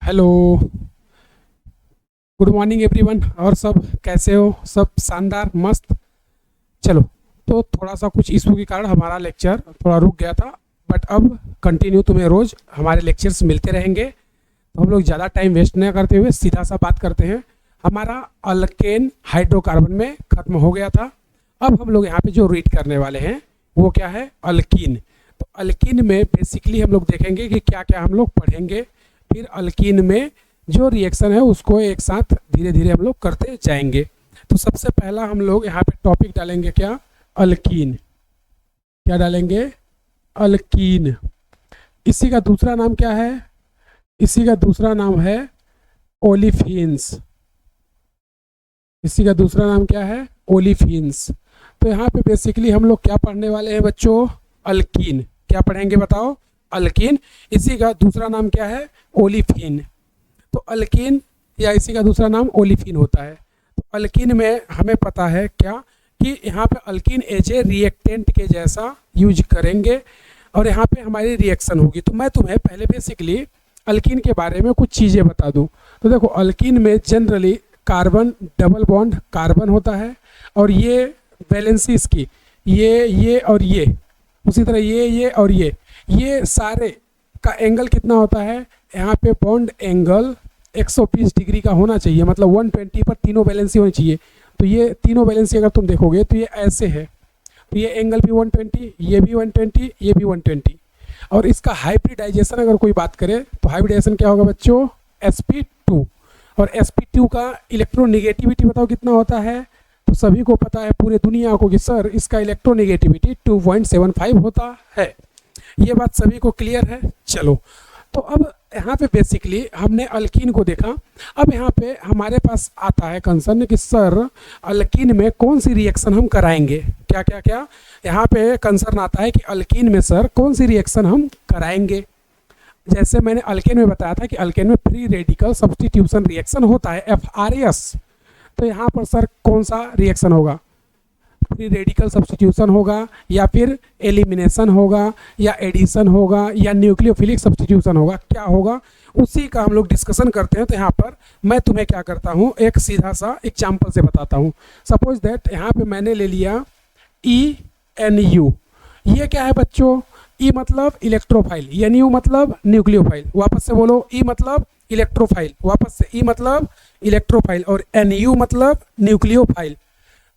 Hello. Good morning everyone. और सब कैसे हो? सब शानदार मस्त। चलो, तो थोड़ा सा कुछ इशू के कारण हमारा लेक्चर थोड़ा रुक गया था, बट अब कंटिन्यू तुम्हें रोज़ हमारे लेक्चर्स मिलते रहेंगे। तो हम लोग ज़्यादा टाइम वेस्ट न करते हुए सीधा सा बात करते हैं। हमारा अल्केन हाइड्रोकार्बन में ख़त्म हो गया था। अब हम लोग यहाँ पे जो रीड करने वाले हैं वो क्या है? अल्कीन। तो अल्कीन में बेसिकली हम लोग देखेंगे कि क्या क्या हम लोग पढ़ेंगे। फिर अल्कीन में जो रिएक्शन है उसको एक साथ धीरे धीरे हम लोग करते जाएंगे। तो सबसे पहला हम लोग यहाँ पे टॉपिक डालेंगे क्या? अल्कीन। क्या डालेंगे? अल्कीन। इसी का दूसरा नाम क्या है? इसी का दूसरा नाम है ओलिफिन्स। इसी का दूसरा नाम क्या है? ओलिफिन्स। तो यहाँ पे बेसिकली हम लोग क्या पढ़ने वाले हैं बच्चों? अल्कीन। क्या पढ़ेंगे बताओ? अल्कीन। इसी का दूसरा नाम क्या है? ओलिफिन। तो अल्कीन या इसी का दूसरा नाम ओलिफिन होता है। तो अल्कीन में हमें पता है क्या कि यहाँ पे अल्कीन एज ए रिएक्टेंट के जैसा यूज करेंगे और यहाँ पे हमारी रिएक्शन होगी। तो मैं तुम्हें पहले बेसिकली अल्कीन के बारे में कुछ चीज़ें बता दूँ। तो देखो, अल्कीन में generally carbon double bond carbon होता है और ये वैलेंसी इसकी ये और ये, उसी तरह ये और ये सारे का एंगल कितना होता है? यहाँ पे बॉन्ड एंगल 120 डिग्री का होना चाहिए, मतलब 120 पर तीनों बैलेंसी होनी चाहिए। तो ये तीनों बैलेंसी अगर तुम देखोगे तो ये ऐसे है। तो ये एंगल भी 120, ये भी 120, ये भी 120। और इसका हाइब्रिडाइजेशन अगर कोई बात करे तो हाइब्रिडाइजेशन क्या होगा बच्चों? sp2। और sp2 का इलेक्ट्रोनिगेटिविटी बताओ कितना होता है? तो सभी को पता है, पूरे दुनिया को, कि सर इसका इलेक्ट्रोनिगेटिविटी 2.75 होता है। ये बात सभी को क्लियर है। चलो, तो अब यहाँ पे बेसिकली हमने अल्कीन को देखा। अब यहाँ पे हमारे पास आता है कंसर्न कि सर अल्कीन में कौन सी रिएक्शन हम कराएंगे। क्या क्या क्या यहाँ पे कंसर्न आता है कि अल्कीन में सर कौन सी रिएक्शन हम कराएंगे। जैसे मैंने अल्केन में बताया था कि अल्केन में फ्री रेडिकल सब्स्टिट्यूशन रिएक्शन होता है, FRS। तो यहाँ पर सर कौन सा रिएक्शन होगा? फ्री रेडिकल सब्स्टिट्यूशन होगा, या फिर एलिमिनेशन होगा, या एडिशन होगा, या न्यूक्लियोफिलिक सब्स्टिट्यूशन होगा? क्या होगा? उसी का हम लोग डिस्कशन करते हैं। तो यहाँ पर मैं तुम्हें क्या करता हूँ, एक सीधा सा एग्जाम्पल से बताता हूँ। सपोज दैट यहाँ पे मैंने ले लिया ENU। ये क्या है बच्चों? E मतलब इलेक्ट्रोफाइल, NU मतलब न्यूक्लियोफाइल। वापस से बोलो, E मतलब इलेक्ट्रोफाइल, वापस से E मतलब इलेक्ट्रोफाइल, और NU मतलब न्यूक्लियोफाइल।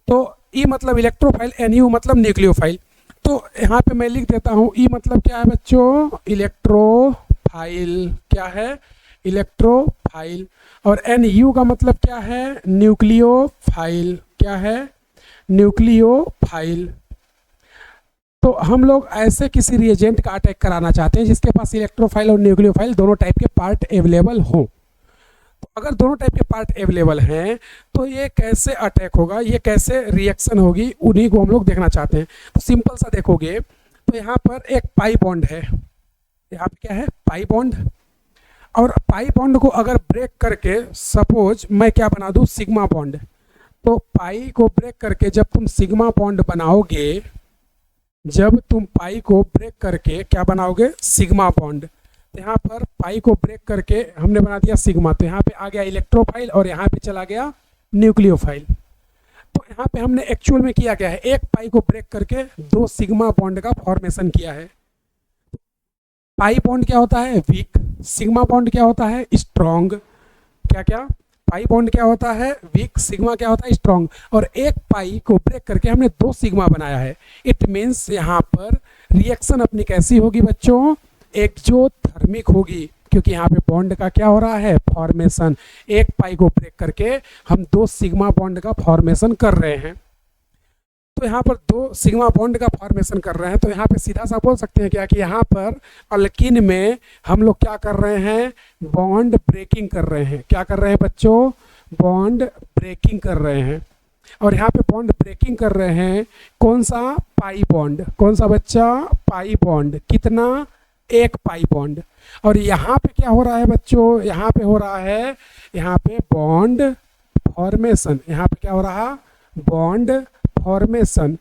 तो E मतलब इलेक्ट्रोफाइल, NU मतलब न्यूक्लियोफाइल। तो यहाँ पे मैं लिख देता हूँ E मतलब क्या है बच्चों? इलेक्ट्रोफाइल। क्या है? इलेक्ट्रोफाइल। और NU का मतलब क्या है? न्यूक्लियोफाइल। क्या है? न्यूक्लियोफाइल। तो हम लोग ऐसे किसी रिएजेंट का अटैक कराना चाहते हैं जिसके पास इलेक्ट्रोफाइल और न्यूक्लियोफाइल दोनों टाइप के पार्ट अवेलेबल हो। तो अगर दोनों टाइप के पार्ट अवेलेबल हैं तो ये कैसे अटैक होगा, ये कैसे रिएक्शन होगी, उन्हीं को हम लोग देखना चाहते हैं। तो सिंपल सा देखोगे तो यहाँ पर एक पाई बॉन्ड है। यहाँ पे क्या है? Pi bond. और पाई बॉन्ड को अगर ब्रेक करके सपोज मैं क्या बना दूँ? Sigma bond. तो पाई को ब्रेक करके जब तुम सिग्मा बॉन्ड बनाओगे, जब तुम पाई को ब्रेक करके क्या बनाओगे? Sigma bond. तो यहाँ पर पाई को ब्रेक करके हमने बना दिया सिग्मा। तो यहाँ पे आ गया इलेक्ट्रोफाइल और यहाँ पे चला गया न्यूक्लियोफाइल। तो यहाँ पे हमने एक्चुअल में किया क्या है? एक पाई को ब्रेक करके दो सिग्मा बॉन्ड का फॉर्मेशन किया है। पाई बॉन्ड क्या होता है? वीक। सिग्मा बॉन्ड क्या होता है? स्ट्रॉन्ग। क्या क्या? पाई बॉन्ड क्या होता है? वीक। सिग्मा क्या होता है? स्ट्रॉन्ग। और एक पाई को ब्रेक करके हमने दो सिग्मा बनाया है। इट मीन्स यहाँ पर रिएक्शन अपनी कैसी होगी बच्चों? एक्सोथर्मिक होगी, क्योंकि यहाँ पे बॉन्ड का क्या हो रहा है? फॉर्मेशन। एक पाई को ब्रेक करके हम दो सिग्मा बॉन्ड का फॉर्मेशन कर रहे हैं। तो यहाँ पर दो सिग्मा बॉन्ड का फॉर्मेशन कर रहे हैं। तो यहाँ पे सीधा सा बोल सकते हैं क्या कि यहाँ पर अल्कीन में हम लोग क्या कर रहे हैं? बॉन्ड ब्रेकिंग कर रहे हैं। क्या कर रहे हैं बच्चों? बॉन्ड ब्रेकिंग कर रहे हैं। और यहाँ पे बॉन्ड ब्रेकिंग कर रहे हैं कौन सा? Pi bond. कौन सा बच्चा? Pi bond. कितना? एक पाई बॉन्ड। और यहाँ पे क्या हो रहा है बच्चों? यहाँ पे हो रहा है, यहाँ पे बॉन्ड फॉर्मेशन। यहाँ पे क्या हो रहा? Bond formation.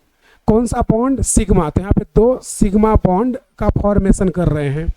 कौन सा बॉन्ड? सिग्मा। तो यहाँ पे दो सिग्मा बॉन्ड का फॉर्मेशन कर रहे हैं।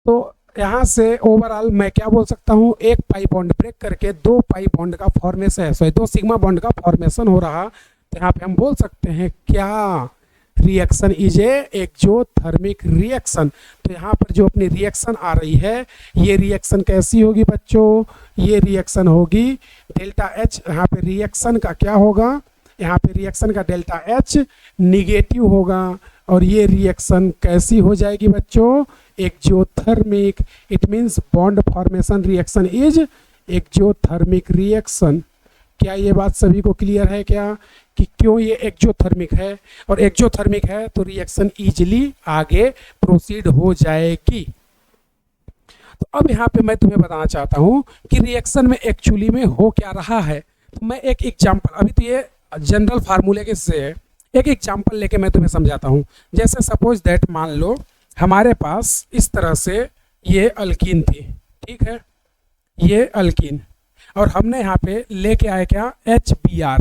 तो यहाँ से ओवरऑल मैं क्या बोल सकता हूँ, एक पाई बॉन्ड ब्रेक करके दो पाई बॉन्ड का फॉर्मेशन है, सॉरी दो सिग्मा बॉन्ड का फॉर्मेशन हो रहा। तो यहाँ पे हम बोल सकते हैं क्या, reaction is a exothermic reaction. तो यहाँ पर जो अपनी रिएक्शन आ रही है, ये रिएक्शन कैसी होगी बच्चों, ये रिएक्शन होगी डेल्टा एच। यहाँ पे रिएक्शन का क्या होगा, यहाँ पे रिएक्शन का डेल्टा एच निगेटिव होगा, और ये रिएक्शन कैसी हो जाएगी बच्चों, exothermic. It means bond formation reaction is exothermic reaction. क्या ये बात सभी को क्लियर है क्या, कि क्यों ये एक्सोथर्मिक है, और एक्सोथर्मिक है तो रिएक्शन इजीली आगे प्रोसीड हो जाएगी। तो अब यहाँ पे मैं तुम्हें बताना चाहता हूँ कि रिएक्शन में एक्चुअली में हो क्या रहा है। तो मैं एक एग्जांपल, अभी तो ये जनरल फार्मूले के से एक एग्जांपल लेके मैं तुम्हें समझाता हूँ। जैसे सपोज दैट, मान लो हमारे पास इस तरह से ये अल्कीन थी, ठीक है, ये अल्कीन, और हमने यहाँ पे लेके आए क्या, HBr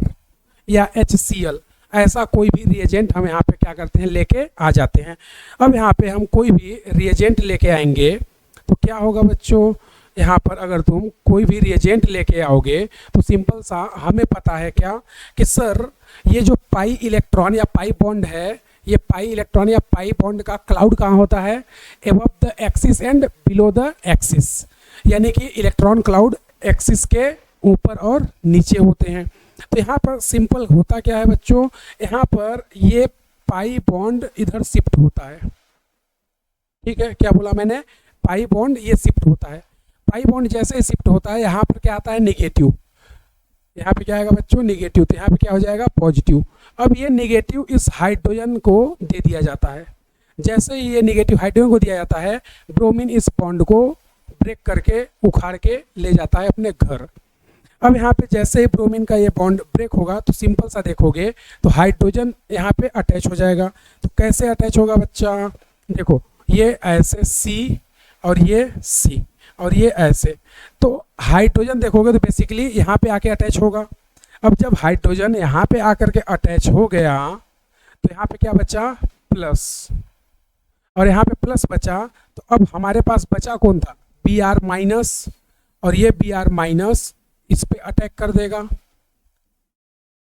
या HCl, ऐसा कोई भी रिएजेंट हम यहाँ पे क्या करते हैं, लेके आ जाते हैं। अब यहाँ पे हम कोई भी रिएजेंट लेके आएंगे तो क्या होगा बच्चों, यहाँ पर अगर तुम कोई भी रिएजेंट लेके आओगे तो सिंपल सा हमें पता है क्या, कि सर ये जो पाई इलेक्ट्रॉन या पाई बॉन्ड है, ये पाई इलेक्ट्रॉन या पाई बॉन्ड का क्लाउड कहाँ होता है, above the axis and below the axis, यानी कि इलेक्ट्रॉन क्लाउड एक्सिस के ऊपर और नीचे होते हैं। तो यहाँ पर सिंपल होता क्या है बच्चों, यहाँ पर ये पाई बॉन्ड इधर शिफ्ट होता है, ठीक है, क्या बोला मैंने, पाई बॉन्ड ये शिफ्ट होता है। पाई बॉन्ड जैसे शिफ्ट होता है, यहाँ पर क्या आता है, निगेटिव, यहाँ पे क्या आएगा बच्चों, निगेटिव, तो यहाँ पे क्या हो जाएगा, पॉजिटिव। अब ये निगेटिव इस हाइड्रोजन को दे दिया जाता है। जैसे ही ये निगेटिव हाइड्रोजन को दिया जाता है, ब्रोमीन इस बॉन्ड को ब्रेक करके उखाड़ के ले जाता है अपने घर। अब यहाँ पे जैसे ही ब्रोमीन का ये बॉन्ड ब्रेक होगा तो सिंपल सा देखोगे तो हाइड्रोजन यहाँ पे अटैच हो जाएगा। तो कैसे अटैच होगा बच्चा, देखो ये ऐसे C और ये C और ये ऐसे, तो हाइड्रोजन देखोगे तो बेसिकली यहाँ पे आके अटैच होगा। अब जब हाइड्रोजन यहाँ पे आकर के अटैच हो गया तो यहाँ पे क्या बचा, प्लस, और यहाँ पे प्लस बचा, तो अब हमारे पास बचा कौन था, Br माइनस, और ये Br माइनस इस पे अटैक कर देगा।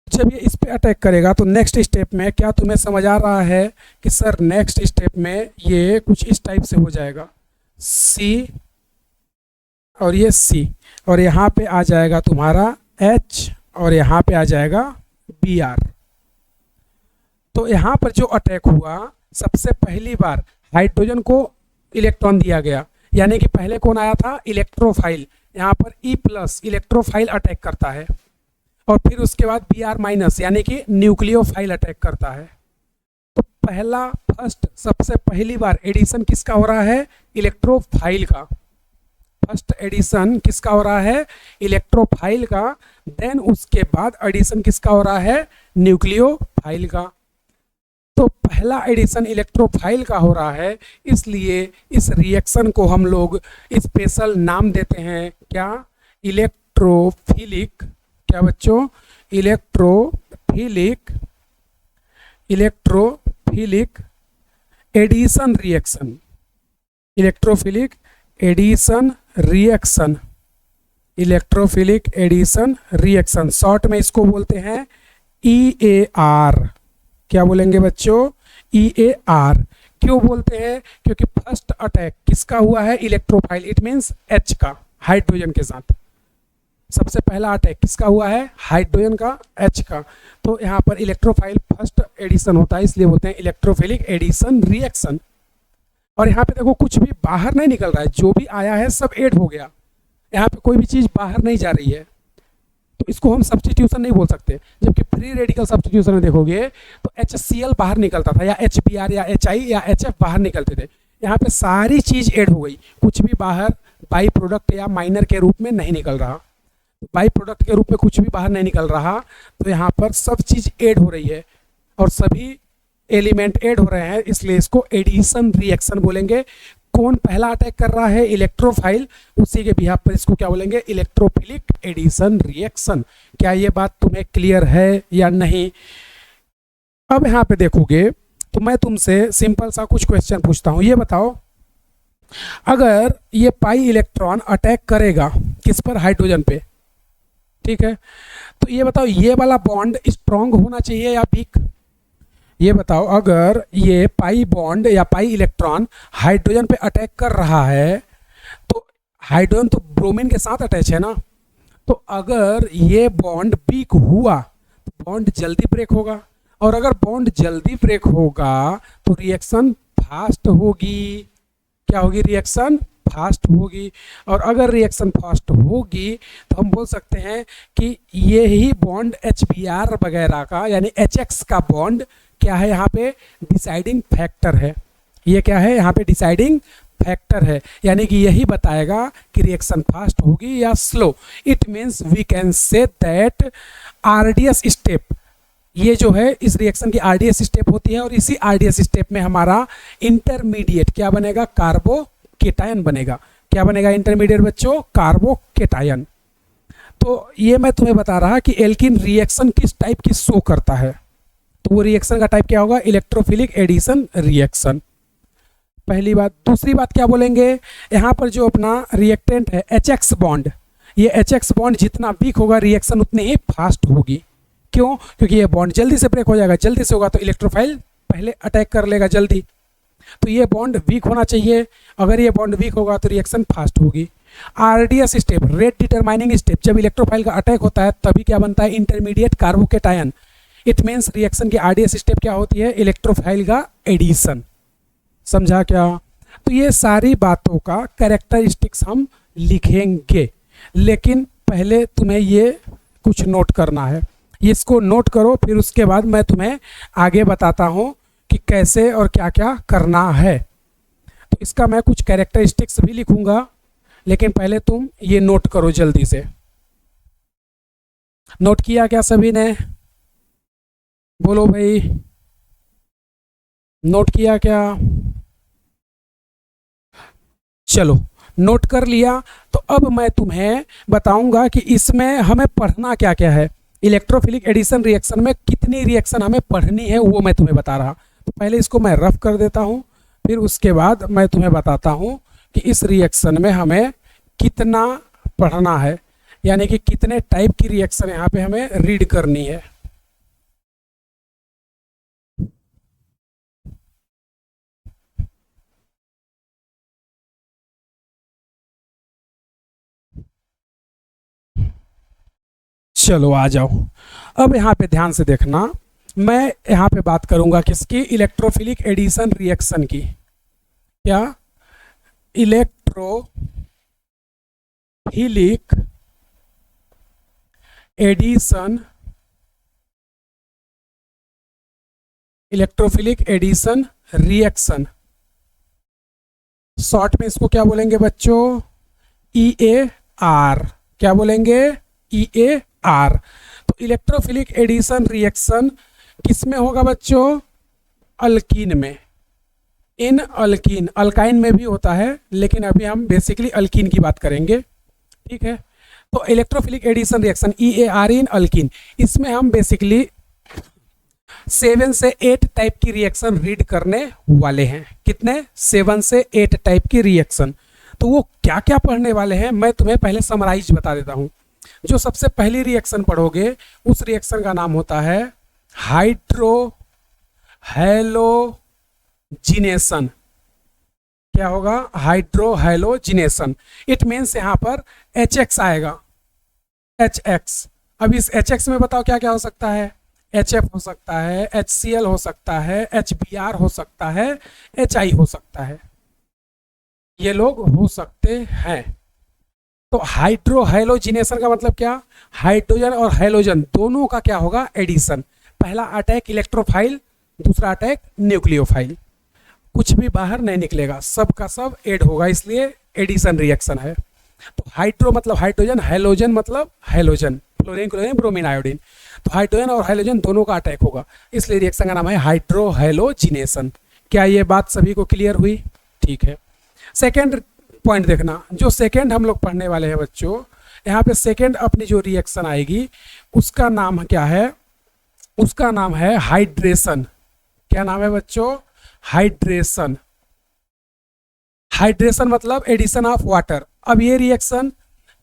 जब ये इस पे अटैक करेगा तो नेक्स्ट स्टेप में क्या तुम्हें समझ आ रहा है कि सर नेक्स्ट स्टेप में ये कुछ इस टाइप से हो जाएगा, C और ये C, और यहाँ पे आ जाएगा तुम्हारा H और यहाँ पे आ जाएगा Br। तो यहाँ पर जो अटैक हुआ, सबसे पहली बार हाइड्रोजन को इलेक्ट्रॉन दिया गया, यानी कि पहले कौन आया था, इलेक्ट्रोफाइल, यहाँ पर E प्लस इलेक्ट्रोफाइल अटैक करता है, और फिर उसके बाद Br माइनस यानी कि न्यूक्लियोफाइल अटैक करता है। तो पहला फर्स्ट सबसे पहली बार एडिशन किसका हो रहा है, इलेक्ट्रोफाइल का, फर्स्ट एडिशन किसका हो रहा है, इलेक्ट्रोफाइल का। देन उसके बाद एडिशन किसका हो रहा है, न्यूक्लियोफाइल का। तो पहला एडिशन इलेक्ट्रोफाइल का हो रहा है, इसलिए इस रिएक्शन को हम लोग स्पेशल नाम देते हैं क्या, इलेक्ट्रोफिलिक, क्या बच्चों, electrophilic, electrophilic addition reaction, electrophilic addition reaction, electrophilic addition reaction, short में इसको बोलते हैं EAR। क्या बोलेंगे बच्चों, EAR। क्यों बोलते हैं, क्योंकि फर्स्ट अटैक किसका हुआ है, इलेक्ट्रोफाइल, इट मीन्स H का, हाइड्रोजन के साथ सबसे पहला अटैक किसका हुआ है, हाइड्रोजन का, H का। तो यहाँ पर इलेक्ट्रोफाइल फर्स्ट एडिशन होता है, इसलिए बोलते हैं इलेक्ट्रोफिलिक एडिशन रिएक्शन। और यहाँ पे देखो कुछ भी बाहर नहीं निकल रहा है, जो भी आया है सब ऐड हो गया, यहाँ पे कोई भी चीज़ बाहर नहीं जा रही है, तो इसको हम सब्स्टिट्यूशन नहीं बोल सकते। जबकि फ्री रेडिकल सब्स्टिट्यूशन में देखोगे तो HCl बाहर निकलता था, या HBr या HI या HF बाहर निकलते थे। यहाँ पे सारी चीज़ ऐड हो गई, कुछ भी बाहर बाई प्रोडक्ट या माइनर के रूप में नहीं निकल रहा, बाई प्रोडक्ट के रूप में कुछ भी बाहर नहीं निकल रहा। तो यहाँ पर सब चीज़ ऐड हो रही है और सभी एलिमेंट ऐड हो रहे हैं, इसलिए इसको एडिशन रिएक्शन बोलेंगे। कौन पहला अटैक कर रहा है, इलेक्ट्रोफाइल, उसी के बिहाफ पर इसको क्या बोलेंगे, इलेक्ट्रोफिलिक एडिशन रिएक्शन। क्या ये बात तुम्हें क्लियर है या नहीं। अब यहाँ पे देखोगे तो मैं तुमसे सिंपल सा कुछ क्वेश्चन पूछता हूँ, ये बताओ अगर ये पाई इलेक्ट्रॉन अटैक करेगा किस पर, हाइड्रोजन पे, ठीक है, तो ये बताओ ये वाला बॉन्ड स्ट्रांग होना चाहिए या वीक? ये बताओ अगर ये पाई बॉन्ड या पाई इलेक्ट्रॉन हाइड्रोजन पे अटैक कर रहा है, तो हाइड्रोजन तो ब्रोमीन के साथ अटैच है ना, तो अगर ये बॉन्ड वीक हुआ तो बॉन्ड जल्दी ब्रेक होगा, और अगर बॉन्ड जल्दी ब्रेक होगा तो रिएक्शन फास्ट होगी। क्या होगी? रिएक्शन फास्ट होगी। और अगर रिएक्शन फास्ट होगी तो हम बोल सकते हैं कि ये ही बॉन्ड HBr वगैरह का यानी HX का बॉन्ड क्या है यहाँ पे, डिसाइडिंग फैक्टर है। ये क्या है यहाँ पे, डिसाइडिंग फैक्टर है, यानी कि यही बताएगा कि रिएक्शन फास्ट होगी या slow. It means we can say that RDS step, ये जो है इस रिएक्शन की RDS स्टेप होती है, और इसी RDS स्टेप में हमारा इंटरमीडिएट क्या बनेगा, कार्बोकेटायन बनेगा। क्या बनेगा इंटरमीडिएट बच्चों? कार्बोकेटायन। तो ये मैं तुम्हें बता रहा कि एल्कीन रिएक्शन किस टाइप की शो करता है, तो वो रिएक्शन का टाइप क्या होगा, इलेक्ट्रोफिलिक एडिशन रिएक्शन। पहली बात। दूसरी बात क्या बोलेंगे, यहाँ पर जो अपना रिएक्टेंट है HX बॉन्ड, ये HX बॉन्ड जितना वीक होगा रिएक्शन उतनी ही फास्ट होगी। क्यों? क्योंकि ये बॉन्ड जल्दी से ब्रेक हो जाएगा, जल्दी से होगा तो इलेक्ट्रोफाइल पहले अटैक कर लेगा जल्दी, तो ये बॉन्ड वीक होना चाहिए। अगर ये बॉन्ड वीक होगा तो रिएक्शन फास्ट होगी। RDS step, rate determining step, जब इलेक्ट्रोफाइल का अटैक होता है तभी क्या बनता है, intermediate carbocation. It means reaction की RDS स्टेप क्या होती है, इलेक्ट्रोफाइल का एडिशन। समझा क्या? तो ये सारी बातों का कैरेक्टरिस्टिक्स हम लिखेंगे, लेकिन पहले तुम्हें ये कुछ नोट करना है। इसको नोट करो, फिर उसके बाद मैं तुम्हें आगे बताता हूँ कि कैसे और क्या क्या करना है। तो इसका मैं कुछ कैरेक्टरिस्टिक्स भी लिखूंगा, लेकिन पहले तुम ये नोट करो जल्दी से। नोट किया क्या सभी ने? बोलो भाई, नोट किया क्या? चलो नोट कर लिया, तो अब मैं तुम्हें बताऊंगा कि इसमें हमें पढ़ना क्या क्या है। इलेक्ट्रोफिलिक एडिशन रिएक्शन में कितनी रिएक्शन हमें पढ़नी है वो मैं तुम्हें बता रहा। तो पहले इसको मैं रफ कर देता हूँ, फिर उसके बाद मैं तुम्हें बताता हूँ कि इस रिएक्शन में हमें कितना पढ़ना है, यानी कि कितने टाइप की रिएक्शन यहाँ पे हमें रीड करनी है। चलो आ जाओ। अब यहाँ पे ध्यान से देखना, मैं यहाँ पे बात करूंगा किसकी, इलेक्ट्रोफिलिक एडिशन रिएक्शन की। क्या? Electrophilic addition, electrophilic addition reaction, short में इसको क्या बोलेंगे बच्चों, EAR। क्या बोलेंगे? EAR। तो इलेक्ट्रोफिलिक एडिशन रिएक्शन किस में होगा बच्चों? अल्कीन में। इन अल्कीन, अल्काइन में भी होता है, लेकिन अभी हम बेसिकली अल्कीन की बात करेंगे, ठीक है। तो इलेक्ट्रोफिलिक एडिशन रिएक्शन EAR इन अल्कीन, इसमें हम बेसिकली 7 से 8 टाइप की रिएक्शन रीड करने वाले हैं। कितने? 7 से 8 टाइप की रिएक्शन। तो वो क्या क्या पढ़ने वाले हैं मैं तुम्हें पहले समराइज बता देता हूं। जो सबसे पहली रिएक्शन पढ़ोगे उस रिएक्शन का नाम होता है हाइड्रो हैलोजिनेशन। क्या होगा? Hydro halogenation. इट मीन्स यहां पर HX आएगा, HX। अब इस HX में बताओ क्या क्या हो सकता है, HF हो सकता है, HCl हो सकता है, HBr हो सकता है, HI हो सकता है, ये लोग हो सकते हैं। तो हाइड्रो हैलोजिनेशन का मतलब क्या? हाइड्रोजन और हैलोजन दोनों का क्या होगा? एडिशन। पहला अटैक इलेक्ट्रोफाइल, दूसरा अटैक न्यूक्लियोफाइल, कुछ भी बाहर नहीं निकलेगा, सब का सब ऐड होगा, इसलिए एडिशन रिएक्शन है। तो हाइड्रो मतलब हाइड्रोजन, हैलोजन मतलब halogen, fluorine chlorine bromine iodine. तो हाइड्रोजन और हैलोजन दोनों का अटैक होगा, इसलिए रिएक्शन का नाम है हाइड्रो हैलोजिनेशन। क्या ये बात सभी को क्लियर हुई? ठीक है। सेकेंड पॉइंट देखना, जो सेकेंड हम लोग पढ़ने वाले हैं बच्चों, यहाँ पे सेकेंड अपनी जो रिएक्शन आएगी उसका नाम क्या है? उसका नाम है हाइड्रेशन। क्या नाम है बच्चों? हाइड्रेशन। हाइड्रेशन मतलब एडिशन ऑफ वाटर। अब ये रिएक्शन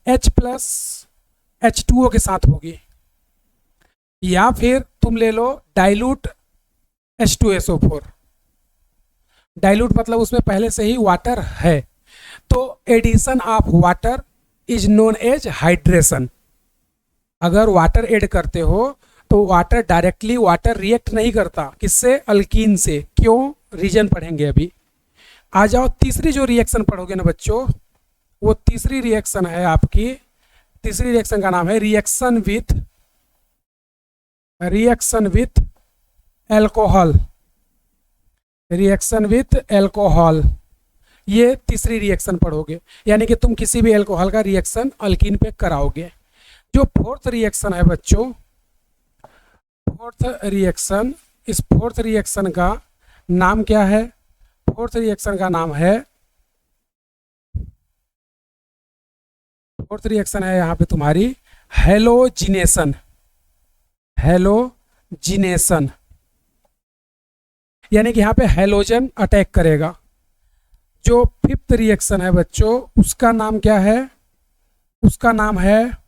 H प्लस H2O के साथ होगी, या फिर तुम ले लो डाइल्यूट H2SO4। डाइल्यूट मतलब उसमें पहले से ही वाटर है, तो addition of water is known as hydration. अगर वाटर ऐड करते हो तो वाटर डायरेक्टली वाटर रिएक्ट नहीं करता, किससे? अल्कीन से। क्यों? रीजन पढ़ेंगे अभी। आ जाओ, तीसरी जो रिएक्शन पढ़ोगे ना बच्चों, वो तीसरी रिएक्शन है आपकी, तीसरी रिएक्शन का नाम है reaction with alcohol. Reaction with alcohol, ये तीसरी रिएक्शन पढ़ोगे, यानी कि तुम किसी भी एल्कोहल का रिएक्शन अल्कीन पे कराओगे। जो फोर्थ रिएक्शन है बच्चों, फोर्थ रिएक्शन, इस फोर्थ रिएक्शन का नाम क्या है? फोर्थ रिएक्शन का नाम है, फोर्थ रिएक्शन है यहाँ पे तुम्हारी हेलोजिनेशन। हेलोजिनेशन यानी कि यहाँ पे हेलोजन अटैक करेगा। जो फिफ्थ रिएक्शन है बच्चों, उसका नाम क्या है? उसका नाम है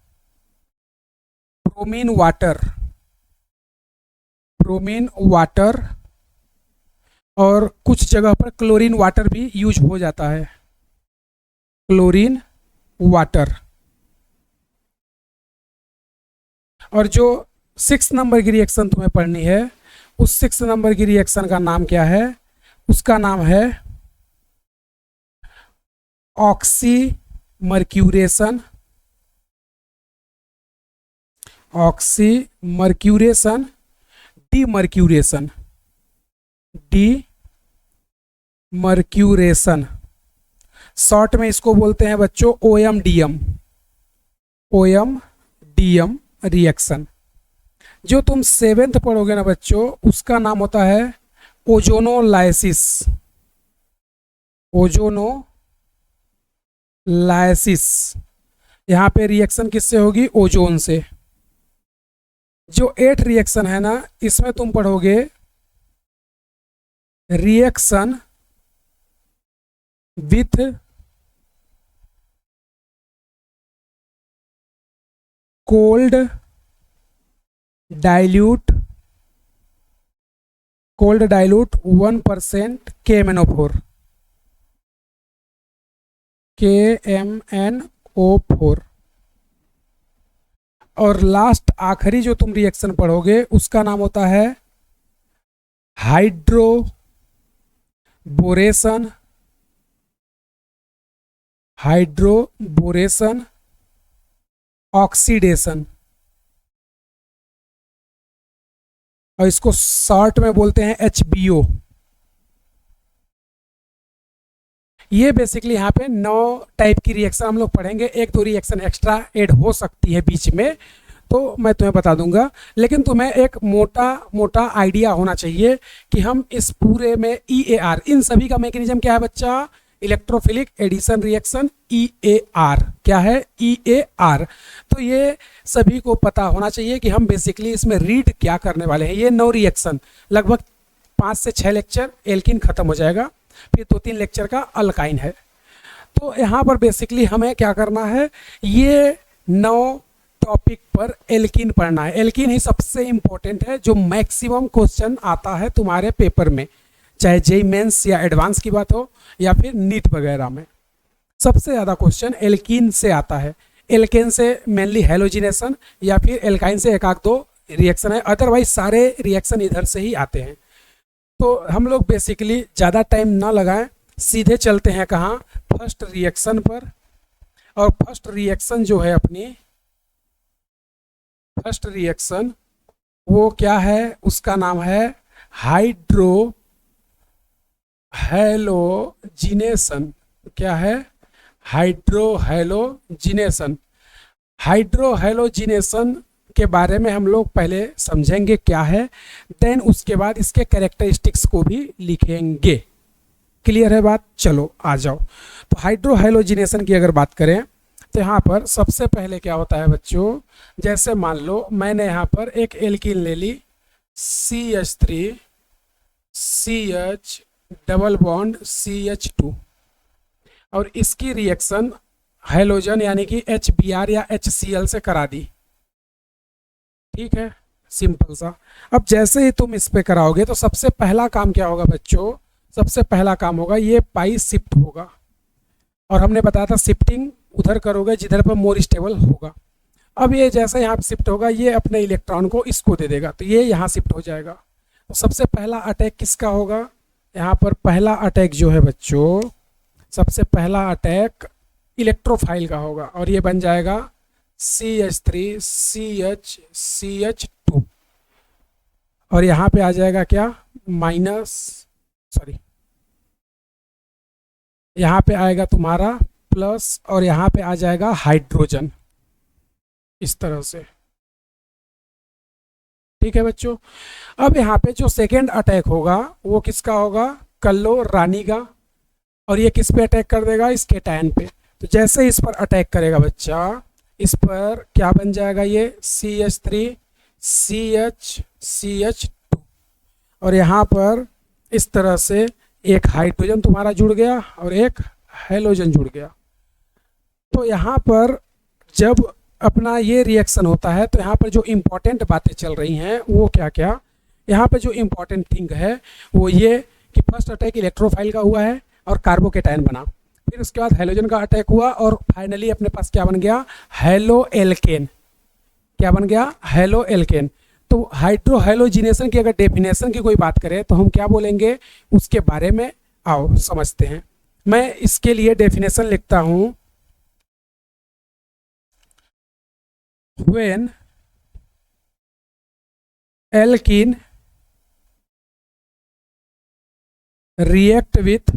ब्रोमीन वाटर। ब्रोमीन वाटर, और कुछ जगह पर क्लोरीन वाटर भी यूज हो जाता है। Chlorine water. और जो 6 नंबर की रिएक्शन तुम्हें पढ़नी है, उस 6 नंबर की रिएक्शन का नाम क्या है? उसका नाम है oxymercuration. Oxymercuration, demercuration. Demercuration short में इसको बोलते हैं बच्चों OMDM। OMDM reaction. जो तुम 7th पढ़ोगे ना बच्चों, उसका नाम होता है ओजोनोलाइसिस। ओजोनोलाइसिस, यहाँ पे रिएक्शन किससे होगी? ओजोन से। जो 8th रिएक्शन है ना, इसमें तुम पढ़ोगे reaction with cold dilute 1% KMnO4। KMnO4। और लास्ट आखिरी जो तुम रिएक्शन पढ़ोगे, उसका नाम होता है हाइड्रोबोरेशन। हाइड्रोबोरेशन ऑक्सीडेशन, और इसको शॉर्ट में बोलते हैं HBO। ये बेसिकली यहाँ पे 9 टाइप की रिएक्शन हम लोग पढ़ेंगे। 1-2 रिएक्शन एक्स्ट्रा ऐड हो सकती है बीच में, तो मैं तुम्हें बता दूंगा, लेकिन तुम्हें एक मोटा आइडिया होना चाहिए कि हम इस पूरे में EAR, इन सभी का मैकेनिज्म क्या है बच्चा? Electrophilic addition reaction, EAR। क्या है? EAR। तो ये सभी को पता होना चाहिए कि हम बेसिकली इसमें रीड क्या करने वाले हैं। ये 9 रिएक्शन, लगभग 5 से 6 लेक्चर एल्कीन खत्म हो जाएगा, फिर 2-3 लेक्चर का अल्काइन है। तो यहाँ पर बेसिकली हमें क्या करना है? ये 9 टॉपिक पर एल्कीन पढ़ना है। एल्कीन ही सबसे इंपॉर्टेंट है, जो मैक्सिमम क्वेश्चन आता है तुम्हारे पेपर में, चाहे जेईई मेंस या एडवांस की बात हो या फिर नीट वगैरह में। सबसे ज़्यादा क्वेश्चन एल्कीन से आता है। एल्केन से मेनली हेलोजिनेशन, या फिर एल्काइन से 1-2 रिएक्शन है, अदरवाइज सारे रिएक्शन इधर से ही आते हैं। तो हम लोग बेसिकली ज़्यादा टाइम ना लगाएं, सीधे चलते हैं कहाँ? फर्स्ट रिएक्शन पर। और फर्स्ट रिएक्शन जो है अपनी, फर्स्ट रिएक्शन वो क्या है? उसका नाम है हाइड्रोहैलोजिनेशन। क्या है? हाइड्रोहैलोजिनेशन। हाइड्रोहैलोजिनेशन के बारे में हम लोग पहले समझेंगे क्या है, देन उसके बाद इसके कैरेक्टरिस्टिक्स को भी लिखेंगे। क्लियर है बात? चलो आ जाओ। तो हाइड्रोहैलोजिनेशन की अगर बात करें तो यहाँ पर सबसे पहले क्या होता है बच्चों? जैसे मान लो मैंने यहाँ पर एक एल्कीन ले ली, CH3 CH double bond CH2, और इसकी रिएक्शन हैलोजन यानी कि HBr या HCl से करा दी। ठीक है, सिंपल सा। अब जैसे ही तुम इस पे कराओगे तो सबसे पहला काम क्या होगा बच्चों, सबसे पहला काम होगा ये पाई शिफ्ट होगा, और हमने बताया था शिफ्टिंग उधर करोगे जिधर पर मोर स्टेबल होगा। अब ये जैसे यहाँ शिफ्ट होगा ये अपने इलेक्ट्रॉन को इसको दे देगा, तो ये यहाँ शिफ्ट हो जाएगा। तो सबसे पहला अटैक किसका होगा, यहाँ पर पहला अटैक जो है बच्चों, सबसे पहला अटैक इलेक्ट्रोफाइल का होगा, और ये बन जाएगा CH3CH2, और यहाँ पे आ जाएगा क्या माइनस, सॉरी यहाँ पे आएगा तुम्हारा प्लस, और यहाँ पे आ जाएगा हाइड्रोजन, इस तरह से। ठीक है बच्चों। अब यहाँ पे जो सेकेंड अटैक होगा वो किसका होगा, कल्लो रानी का, और ये किस पे अटैक कर देगा, इस केटायन पे। तो जैसे इस पर अटैक करेगा बच्चा, इस पर क्या बन जाएगा, ये CH3CH2, और यहाँ पर इस तरह से एक हाइड्रोजन तुम्हारा जुड़ गया और एक हैलोजन जुड़ गया। तो यहाँ पर जब अपना ये रिएक्शन होता है तो यहाँ पर जो इम्पोर्टेंट बातें चल रही हैं वो क्या क्या, यहाँ पर जो इम्पोर्टेंट थिंग है वो ये कि फर्स्ट अटैक इलेक्ट्रोफाइल का हुआ है और कार्बोकेटायन बना, फिर उसके बाद हैलोजन का अटैक हुआ, और फाइनली अपने पास क्या बन गया, हेलो एल्केन। क्या बन गया, हेलो एल्केन। तो हाइड्रो हैलोजिनेशन की अगर डेफिनेशन की कोई बात करें तो हम क्या बोलेंगे, उसके बारे में आओ समझते हैं। मैं इसके लिए डेफिनेशन लिखता हूं, when alkene react with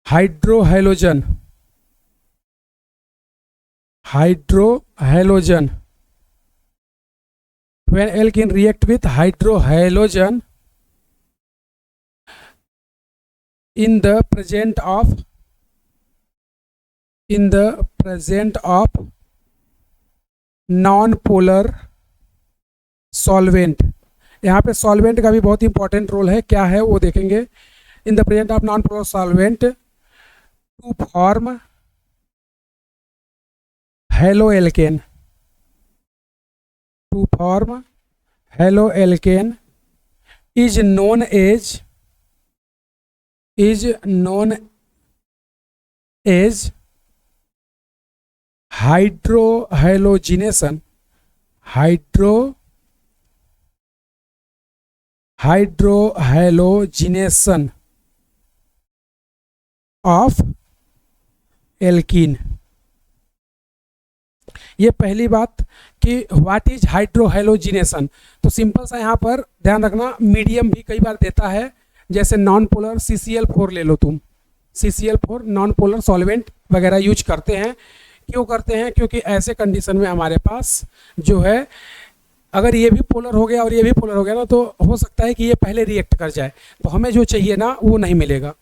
hydrohalogen when alkene react with hydrohalogen in the presence of non-polar solvent। यहाँ पे सॉल्वेंट का भी बहुत इंपॉर्टेंट रोल है, क्या है वो देखेंगे। In the present of non polar solvent to form halo alkane, is known as hydrohalogenation of alkene. ये पहली बात कि व्हाट इज हाइड्रोहैलोजिनेशन। तो सिंपल सा यहाँ पर ध्यान रखना, मीडियम भी कई बार देता है, जैसे नॉन पोलर CCl4 ले लो तुम, CCl4 नॉन पोलर सॉल्वेंट वगैरह यूज करते हैं। क्यों करते हैं, क्योंकि ऐसे कंडीशन में हमारे पास जो है अगर ये भी पोलर हो गया और ये भी पोलर हो गया ना, तो हो सकता है कि ये पहले रिएक्ट कर जाए, तो हमें जो चाहिए ना वो नहीं मिलेगा।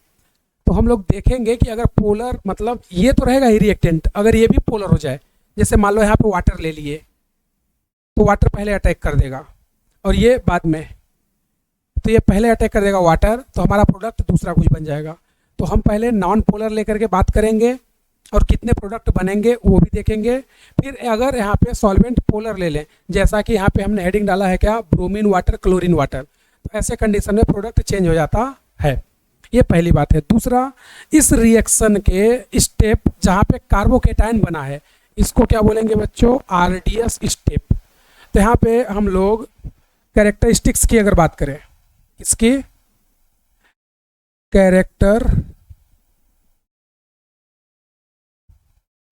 तो हम लोग देखेंगे कि अगर पोलर मतलब ये तो रहेगा ही रिएक्टेंट, अगर ये भी पोलर हो जाए, जैसे मान लो यहाँ पे वाटर ले लिए, तो वाटर पहले अटैक कर देगा और ये बाद में, तो ये पहले अटैक कर देगा वाटर, तो हमारा प्रोडक्ट दूसरा कुछ बन जाएगा। तो हम पहले नॉन पोलर लेकर के बात करेंगे और कितने प्रोडक्ट बनेंगे वो भी देखेंगे। फिर अगर यहाँ पे सॉल्वेंट पोलर ले लें, जैसा कि यहाँ पे हमने हेडिंग डाला है क्या, ब्रोमीन वाटर क्लोरीन वाटर, तो ऐसे कंडीशन में प्रोडक्ट चेंज हो जाता है। ये पहली बात है। दूसरा, इस रिएक्शन के स्टेप जहाँ पे कार्बोकेटायन बना है इसको क्या बोलेंगे बच्चों, RDS स्टेप। तो यहाँ पे हम लोग कैरेक्टरिस्टिक्स की अगर बात करें, इसकी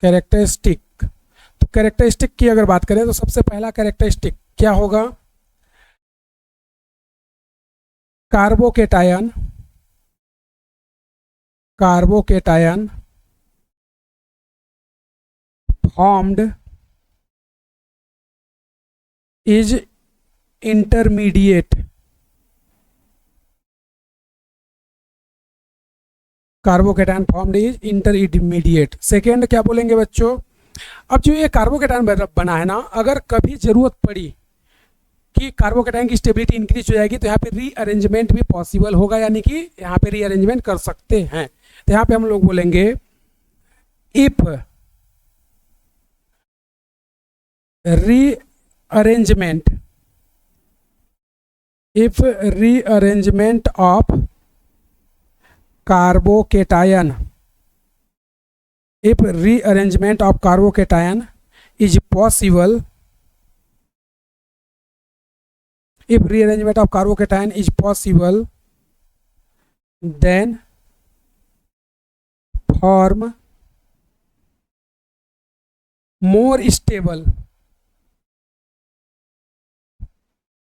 कैरेक्टरिस्टिक, तो कैरेक्टरिस्टिक की अगर बात करें तो सबसे पहला कैरेक्टरिस्टिक क्या होगा, carbocation formed is intermediate, carbocation formed is intermediate. Second क्या बोलेंगे बच्चों, अब जो ये कार्बोकेटायन बना है ना, अगर कभी जरूरत पड़ी कि कार्बोकेटाइन की स्टेबिलिटी इंक्रीज हो जाएगी, तो यहाँ पे रीअरेंजमेंट भी पॉसिबल होगा, यानी कि यहाँ पे रीअरेंजमेंट कर सकते हैं। तो यहाँ पे हम लोग बोलेंगे if rearrangement of carbocation is possible, if rearrangement of carbocation is possible, then form more stable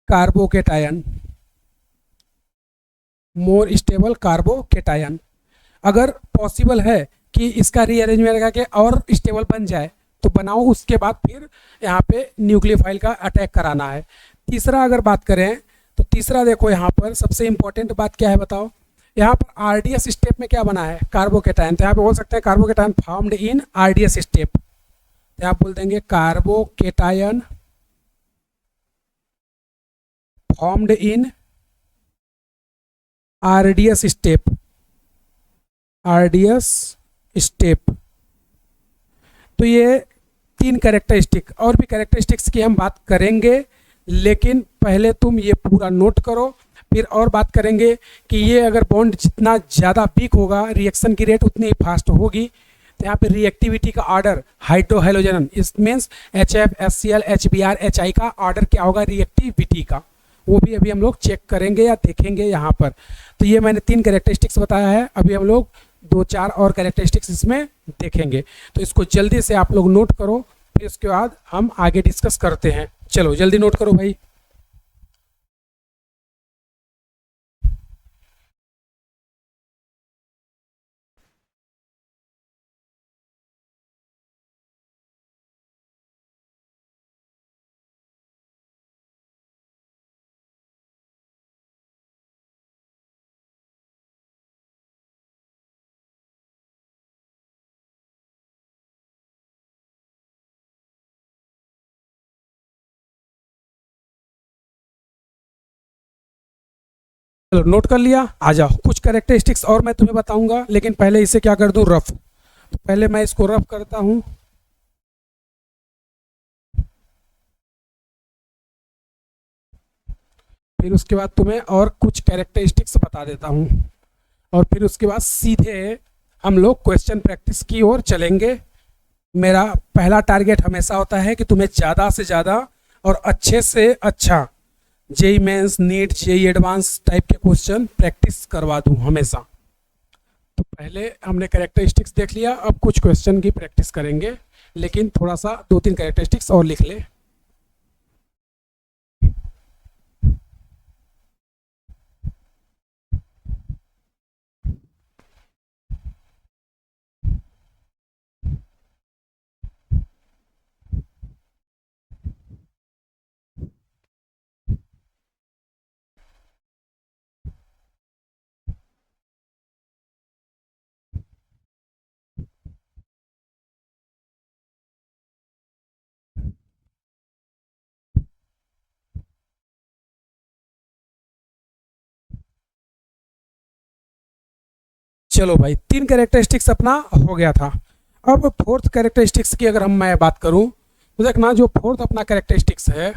carbocation, अगर पॉसिबल है कि इसका रीअरेंजमेंट करके और स्टेबल बन जाए तो बनाओ, उसके बाद फिर यहाँ पे न्यूक्लियोफाइल का अटैक कराना है। तीसरा अगर बात करें तो तीसरा देखो, यहाँ पर सबसे इंपॉर्टेंट बात क्या है बताओ, यहाँ पर आरडीएस स्टेप में क्या बना है, कार्बोकेटायन। तो यहाँ पे बोल सकते हैं carbocation formed in RDS step, तो यहाँ बोल देंगे carbocation formed in RDS step. तो ये तीन कैरेक्टरिस्टिक, और भी कैरेक्टरिस्टिक्स की हम बात करेंगे, लेकिन पहले तुम ये पूरा नोट करो, फिर और बात करेंगे कि ये अगर बॉन्ड जितना ज़्यादा वीक होगा रिएक्शन की रेट उतनी ही फास्ट होगी। तो यहाँ पे रिएक्टिविटी का ऑर्डर हाइड्रोहेलोजन, इस means HF, HCl, HBr, HI का ऑर्डर क्या होगा रिएक्टिविटी का, वो भी अभी हम लोग चेक करेंगे या देखेंगे यहाँ पर। तो ये मैंने तीन कैरेक्टरिस्टिक्स बताया है, अभी हम लोग 2-4 और कैरेक्टरिस्टिक्स इसमें देखेंगे, तो इसको जल्दी से आप लोग नोट करो, फिर उसके बाद हम आगे डिस्कस करते हैं। चलो जल्दी नोट करो भाई। चलो नोट कर लिया, आ जाओ कुछ कैरेक्टरिस्टिक्स और मैं तुम्हें बताऊंगा, लेकिन पहले इसे क्या कर दूं रफ। तो पहले मैं इसको रफ करता हूं, फिर उसके बाद तुम्हें और कुछ कैरेक्टरिस्टिक्स बता देता हूं, और फिर उसके बाद सीधे हम लोग क्वेश्चन प्रैक्टिस की ओर चलेंगे। मेरा पहला टारगेट हमेशा होता है कि तुम्हें ज़्यादा से ज़्यादा और अच्छे से अच्छा JEE mains, NEET, JEE advance type के क्वेश्चन प्रैक्टिस करवा दूं हमेशा। तो पहले हमने कैरेक्टरिस्टिक्स देख लिया, अब कुछ क्वेश्चन की प्रैक्टिस करेंगे, लेकिन थोड़ा सा 2-3 कैरेक्टरिस्टिक्स और लिख ले। चलो भाई, 3 कैरेक्टरिस्टिक्स अपना हो गया था। अब फोर्थ कैरेक्टरिस्टिक्स की अगर मैं बात करूं तो देखना, जो फोर्थ अपना कैरेक्टरिस्टिक्स है,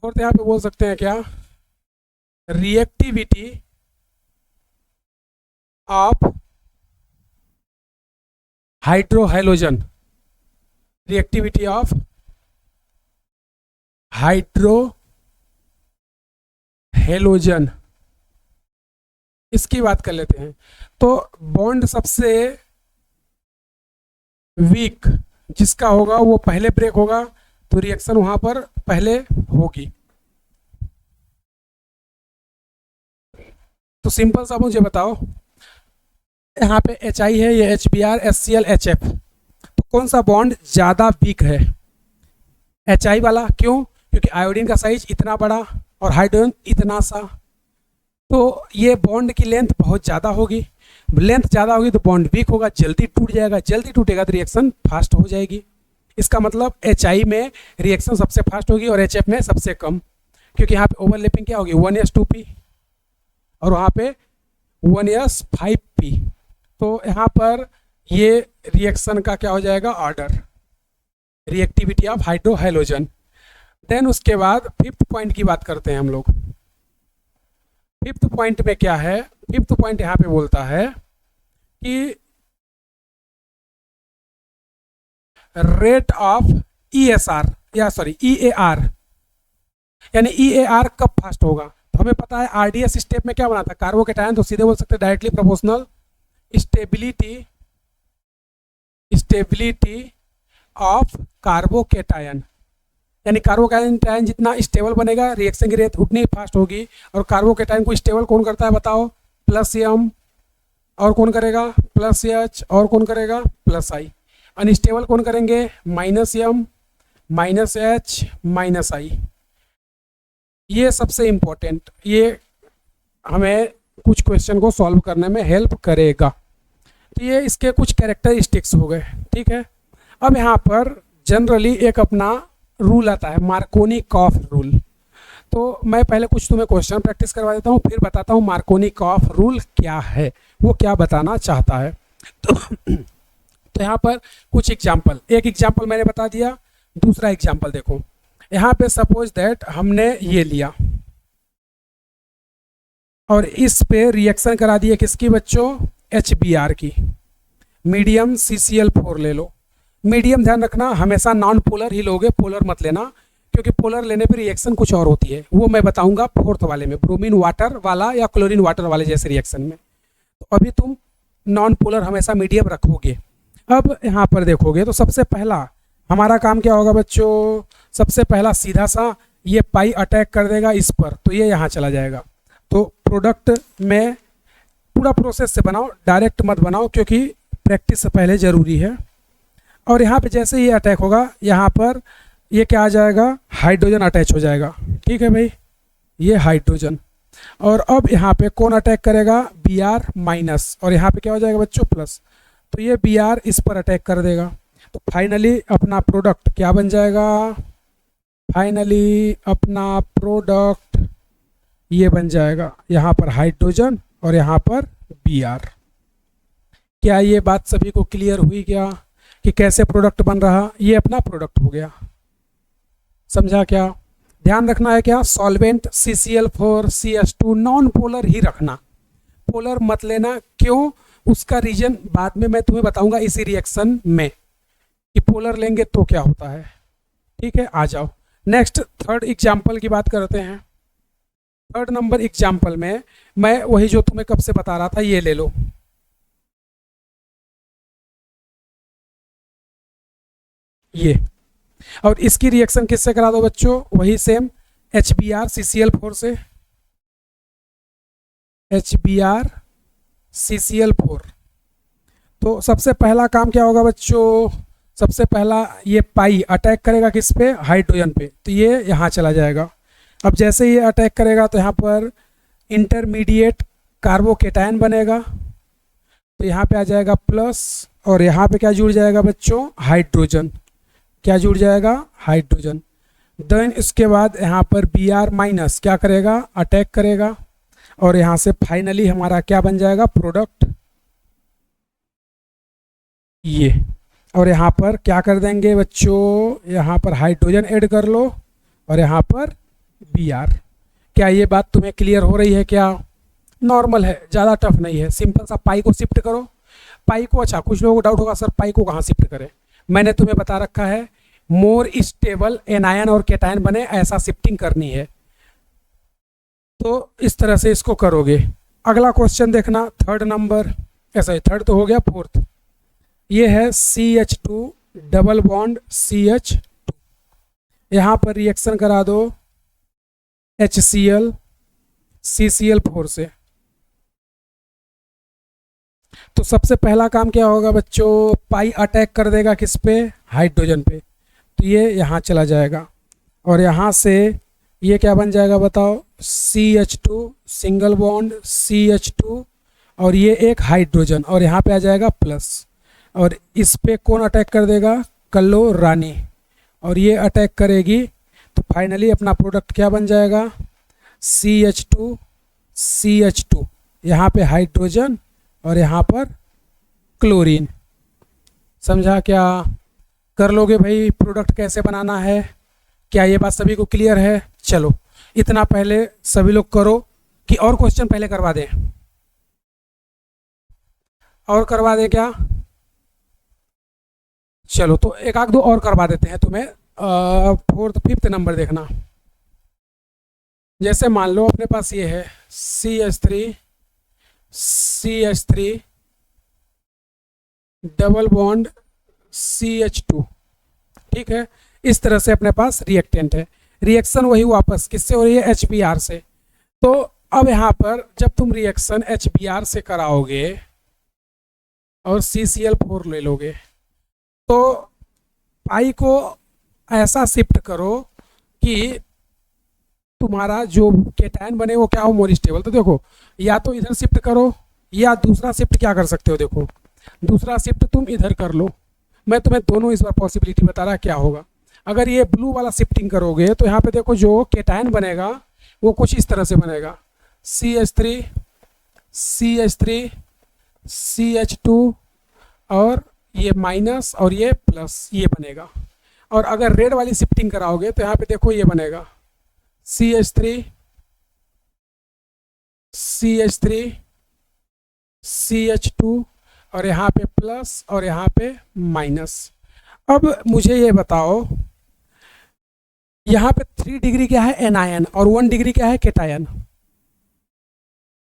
फोर्थ यहाँ पे बोल सकते हैं क्या, रिएक्टिविटी ऑफ हाइड्रोहेलोजन, रिएक्टिविटी ऑफ हाइड्रोहेलोजन, इसकी बात कर लेते हैं। तो बॉन्ड सबसे वीक जिसका होगा वो पहले ब्रेक होगा, तो रिएक्शन वहां पर पहले होगी। तो सिंपल सा मुझे बताओ, यहाँ पे HI है, ये HBr, HCl, HF, तो कौन सा बॉन्ड ज़्यादा वीक है, HI वाला। क्यों? क्योंकि आयोडीन का साइज इतना बड़ा और हाइड्रोजन इतना सा, तो ये बॉन्ड की लेंथ बहुत ज़्यादा होगी, लेंथ ज़्यादा होगी तो बॉन्ड वीक होगा, जल्दी टूट जाएगा, जल्दी टूटेगा तो रिएक्शन फास्ट हो जाएगी। इसका मतलब HI में रिएक्शन सबसे फास्ट होगी और HF में सबसे कम, क्योंकि यहाँ पे ओवरलैपिंग क्या होगी 1s2p और वहाँ पे 1s5p। तो यहाँ पर ये रिएक्शन का क्या हो जाएगा ऑर्डर, रिएक्टिविटी ऑफ हाइड्रोहेलोजन। देन उसके बाद फिफ्थ पॉइंट की बात करते हैं हम लोग। फिफ्थ पॉइंट में क्या है, फिफ्थ पॉइंट यहाँ पे बोलता है कि रेट ऑफ ESR या सॉरी EAR, यानी EAR कब फास्ट होगा। तो हमें पता है RDS स्टेप में क्या बना था कार्बोकेटायन, तो सीधे बोल सकते हैं directly proportional stability of carbocation, यानी कार्बोकेटायन जितना स्टेबल बनेगा रिएक्शन की रेट उतनी फास्ट होगी। और कार्बोकेटायन को स्टेबल कौन करता है बताओ, +M, और कौन करेगा +H, और कौन करेगा +I। अनस्टेबल कौन करेंगे -M, -H, -I। ये सबसे इम्पोर्टेंट, ये हमें कुछ क्वेश्चन को सॉल्व करने में हेल्प करेगा। तो ये इसके कुछ कैरेक्टरिस्टिक्स हो गए, ठीक है। अब यहाँ पर जनरली एक अपना रूल आता है मार्कोनी-कॉफ रूल। तो मैं पहले कुछ तुम्हें क्वेश्चन प्रैक्टिस करवा देता हूँ, फिर बताता हूँ मार्कोनी-कॉफ रूल क्या है, वो क्या बताना चाहता है। तो यहाँ पर कुछ एग्जाम्पल, एक एग्जाम्पल मैंने बता दिया, दूसरा एग्जाम्पल देखो। यहाँ पे सपोज दैट हमने ये लिया और इस पे रिएक्शन करा दिए किसकी बच्चों, HBr की। मीडियम CCl4 ले लो। मीडियम ध्यान रखना हमेशा नॉन पोलर ही लोगे, पोलर मत लेना, क्योंकि पोलर लेने पे रिएक्शन कुछ और होती है, वो मैं बताऊंगा फोर्थ वाले में, ब्रोमीन वाटर वाला या क्लोरीन वाटर वाले जैसे रिएक्शन में। तो अभी तुम नॉन पोलर हमेशा मीडियम रखोगे। अब यहाँ पर देखोगे तो सबसे पहला हमारा काम क्या होगा बच्चों, सबसे पहला सीधा सा ये पाई अटैक कर देगा इस पर, तो ये यहाँ चला जाएगा। तो प्रोडक्ट में पूरा प्रोसेस से बनाओ, डायरेक्ट मत बनाओ, क्योंकि प्रैक्टिस से पहले ज़रूरी है। और यहाँ पे जैसे ही अटैक होगा यहाँ पर ये क्या आ जाएगा, हाइड्रोजन अटैच हो जाएगा, ठीक है भाई, ये हाइड्रोजन। और अब यहाँ पे कौन अटैक करेगा, Br-, और यहाँ पे क्या हो जाएगा बच्चों प्लस, तो ये Br इस पर अटैक कर देगा। तो फाइनली अपना प्रोडक्ट क्या बन जाएगा, फाइनली अपना प्रोडक्ट ये बन जाएगा, यहाँ पर हाइड्रोजन और यहाँ पर Br। क्या ये बात सभी को क्लियर हुई क्या कि कैसे प्रोडक्ट बन रहा, ये अपना प्रोडक्ट हो गया, समझा क्या। ध्यान रखना है क्या, solvent CCl4 CH2 non polar ही रखना, पोलर मत लेना। क्यों, उसका रीजन बाद में मैं तुम्हें बताऊंगा इसी रिएक्शन में कि पोलर लेंगे तो क्या होता है, ठीक है। आ जाओ नेक्स्ट थर्ड एग्जाम्पल की बात करते हैं। थर्ड नंबर एग्जाम्पल में मैं वही जो तुम्हें कब से बता रहा था, ये ले लो, ये, और इसकी रिएक्शन किससे करा दो बच्चों, वही सेम HBr CCl4 से, HBr CCl4। तो सबसे पहला काम क्या होगा बच्चों, सबसे पहला ये पाई अटैक करेगा किस पे, हाइड्रोजन पे, तो ये यहाँ चला जाएगा। अब जैसे ये अटैक करेगा तो यहाँ पर इंटरमीडिएट कार्बोकेटायन बनेगा, तो यहाँ पे आ जाएगा प्लस, और यहाँ पे क्या जुड़ जाएगा बच्चों, हाइड्रोजन, क्या जुड़ जाएगा, हाइड्रोजन। देन इसके बाद यहाँ पर Br- क्या करेगा, अटैक करेगा, और यहाँ से फाइनली हमारा क्या बन जाएगा, प्रोडक्ट ये। और यहाँ पर क्या कर देंगे बच्चों, यहाँ पर हाइड्रोजन ऐड कर लो और यहाँ पर Br। क्या ये बात तुम्हें क्लियर हो रही है क्या, नॉर्मल है, ज़्यादा टफ नहीं है, सिंपल सा पाई को शिफ्ट करो। पाई को, अच्छा कुछ लोगों को डाउट होगा सर पाई को कहाँ शिफ्ट करें, मैंने तुम्हें बता रखा है मोर स्टेबल एनायन और केटायन बने ऐसा शिफ्टिंग करनी है, तो इस तरह से इसको करोगे। अगला क्वेश्चन देखना, थर्ड नंबर, ऐसा ही थर्ड तो हो गया, फोर्थ ये है CH2 डबल बॉन्ड CH2, यहाँ पर रिएक्शन करा दो HCl CCl4 से। तो सबसे पहला काम क्या होगा बच्चों, पाई अटैक कर देगा किस पे, हाइड्रोजन पे, तो ये यहाँ चला जाएगा, और यहाँ से ये क्या बन जाएगा बताओ, CH2 सिंगल बॉन्ड CH2, और ये एक हाइड्रोजन, और यहाँ पे आ जाएगा प्लस, और इस पे कौन अटैक कर देगा, क्लोरानी, और ये अटैक करेगी तो फाइनली अपना प्रोडक्ट क्या बन जाएगा, CH2 CH2, यहाँ पे हाइड्रोजन और यहाँ पर क्लोरीन। समझा क्या? कर लोगे भाई प्रोडक्ट कैसे बनाना है? क्या ये बात सभी को क्लियर है? चलो इतना पहले सभी लोग करो, कि और क्वेश्चन पहले करवा दें, और करवा दें क्या? चलो तो एक आध दो और करवा देते हैं तुम्हें। 4th 5th नंबर देखना। जैसे मान लो अपने पास ये है CH3 डबल बॉन्ड CH2, ठीक है। इस तरह से अपने पास रिएक्टेंट है, रिएक्शन वही वापस किससे हो रही है, HBr से। तो अब यहाँ पर जब तुम रिएक्शन HBr से कराओगे और CCl4 ले लोगे, तो पाई को ऐसा शिफ्ट करो कि तुम्हारा जो केटायन बने वो क्या हो, मोर स्टेबल। तो देखो या तो इधर शिफ्ट करो, या दूसरा शिफ्ट क्या कर सकते हो, देखो दूसरा शिफ्ट तुम इधर कर लो। मैं तुम्हें दोनों इस बार पॉसिबिलिटी बता रहा क्या होगा। अगर ये ब्लू वाला शिफ्टिंग करोगे तो यहाँ पे देखो जो केटायन बनेगा वो कुछ इस तरह से बनेगा, CH3 CH2 और ये माइनस और ये प्लस, ये बनेगा। और अगर रेड वाली शिफ्टिंग कराओगे तो यहाँ पे देखो ये बनेगा CH3 CH2 और यहाँ पे प्लस और यहाँ पे माइनस। अब मुझे ये बताओ, यहाँ पे 3 डिग्री क्या है, एनायन, और 1 डिग्री क्या है, केटायन,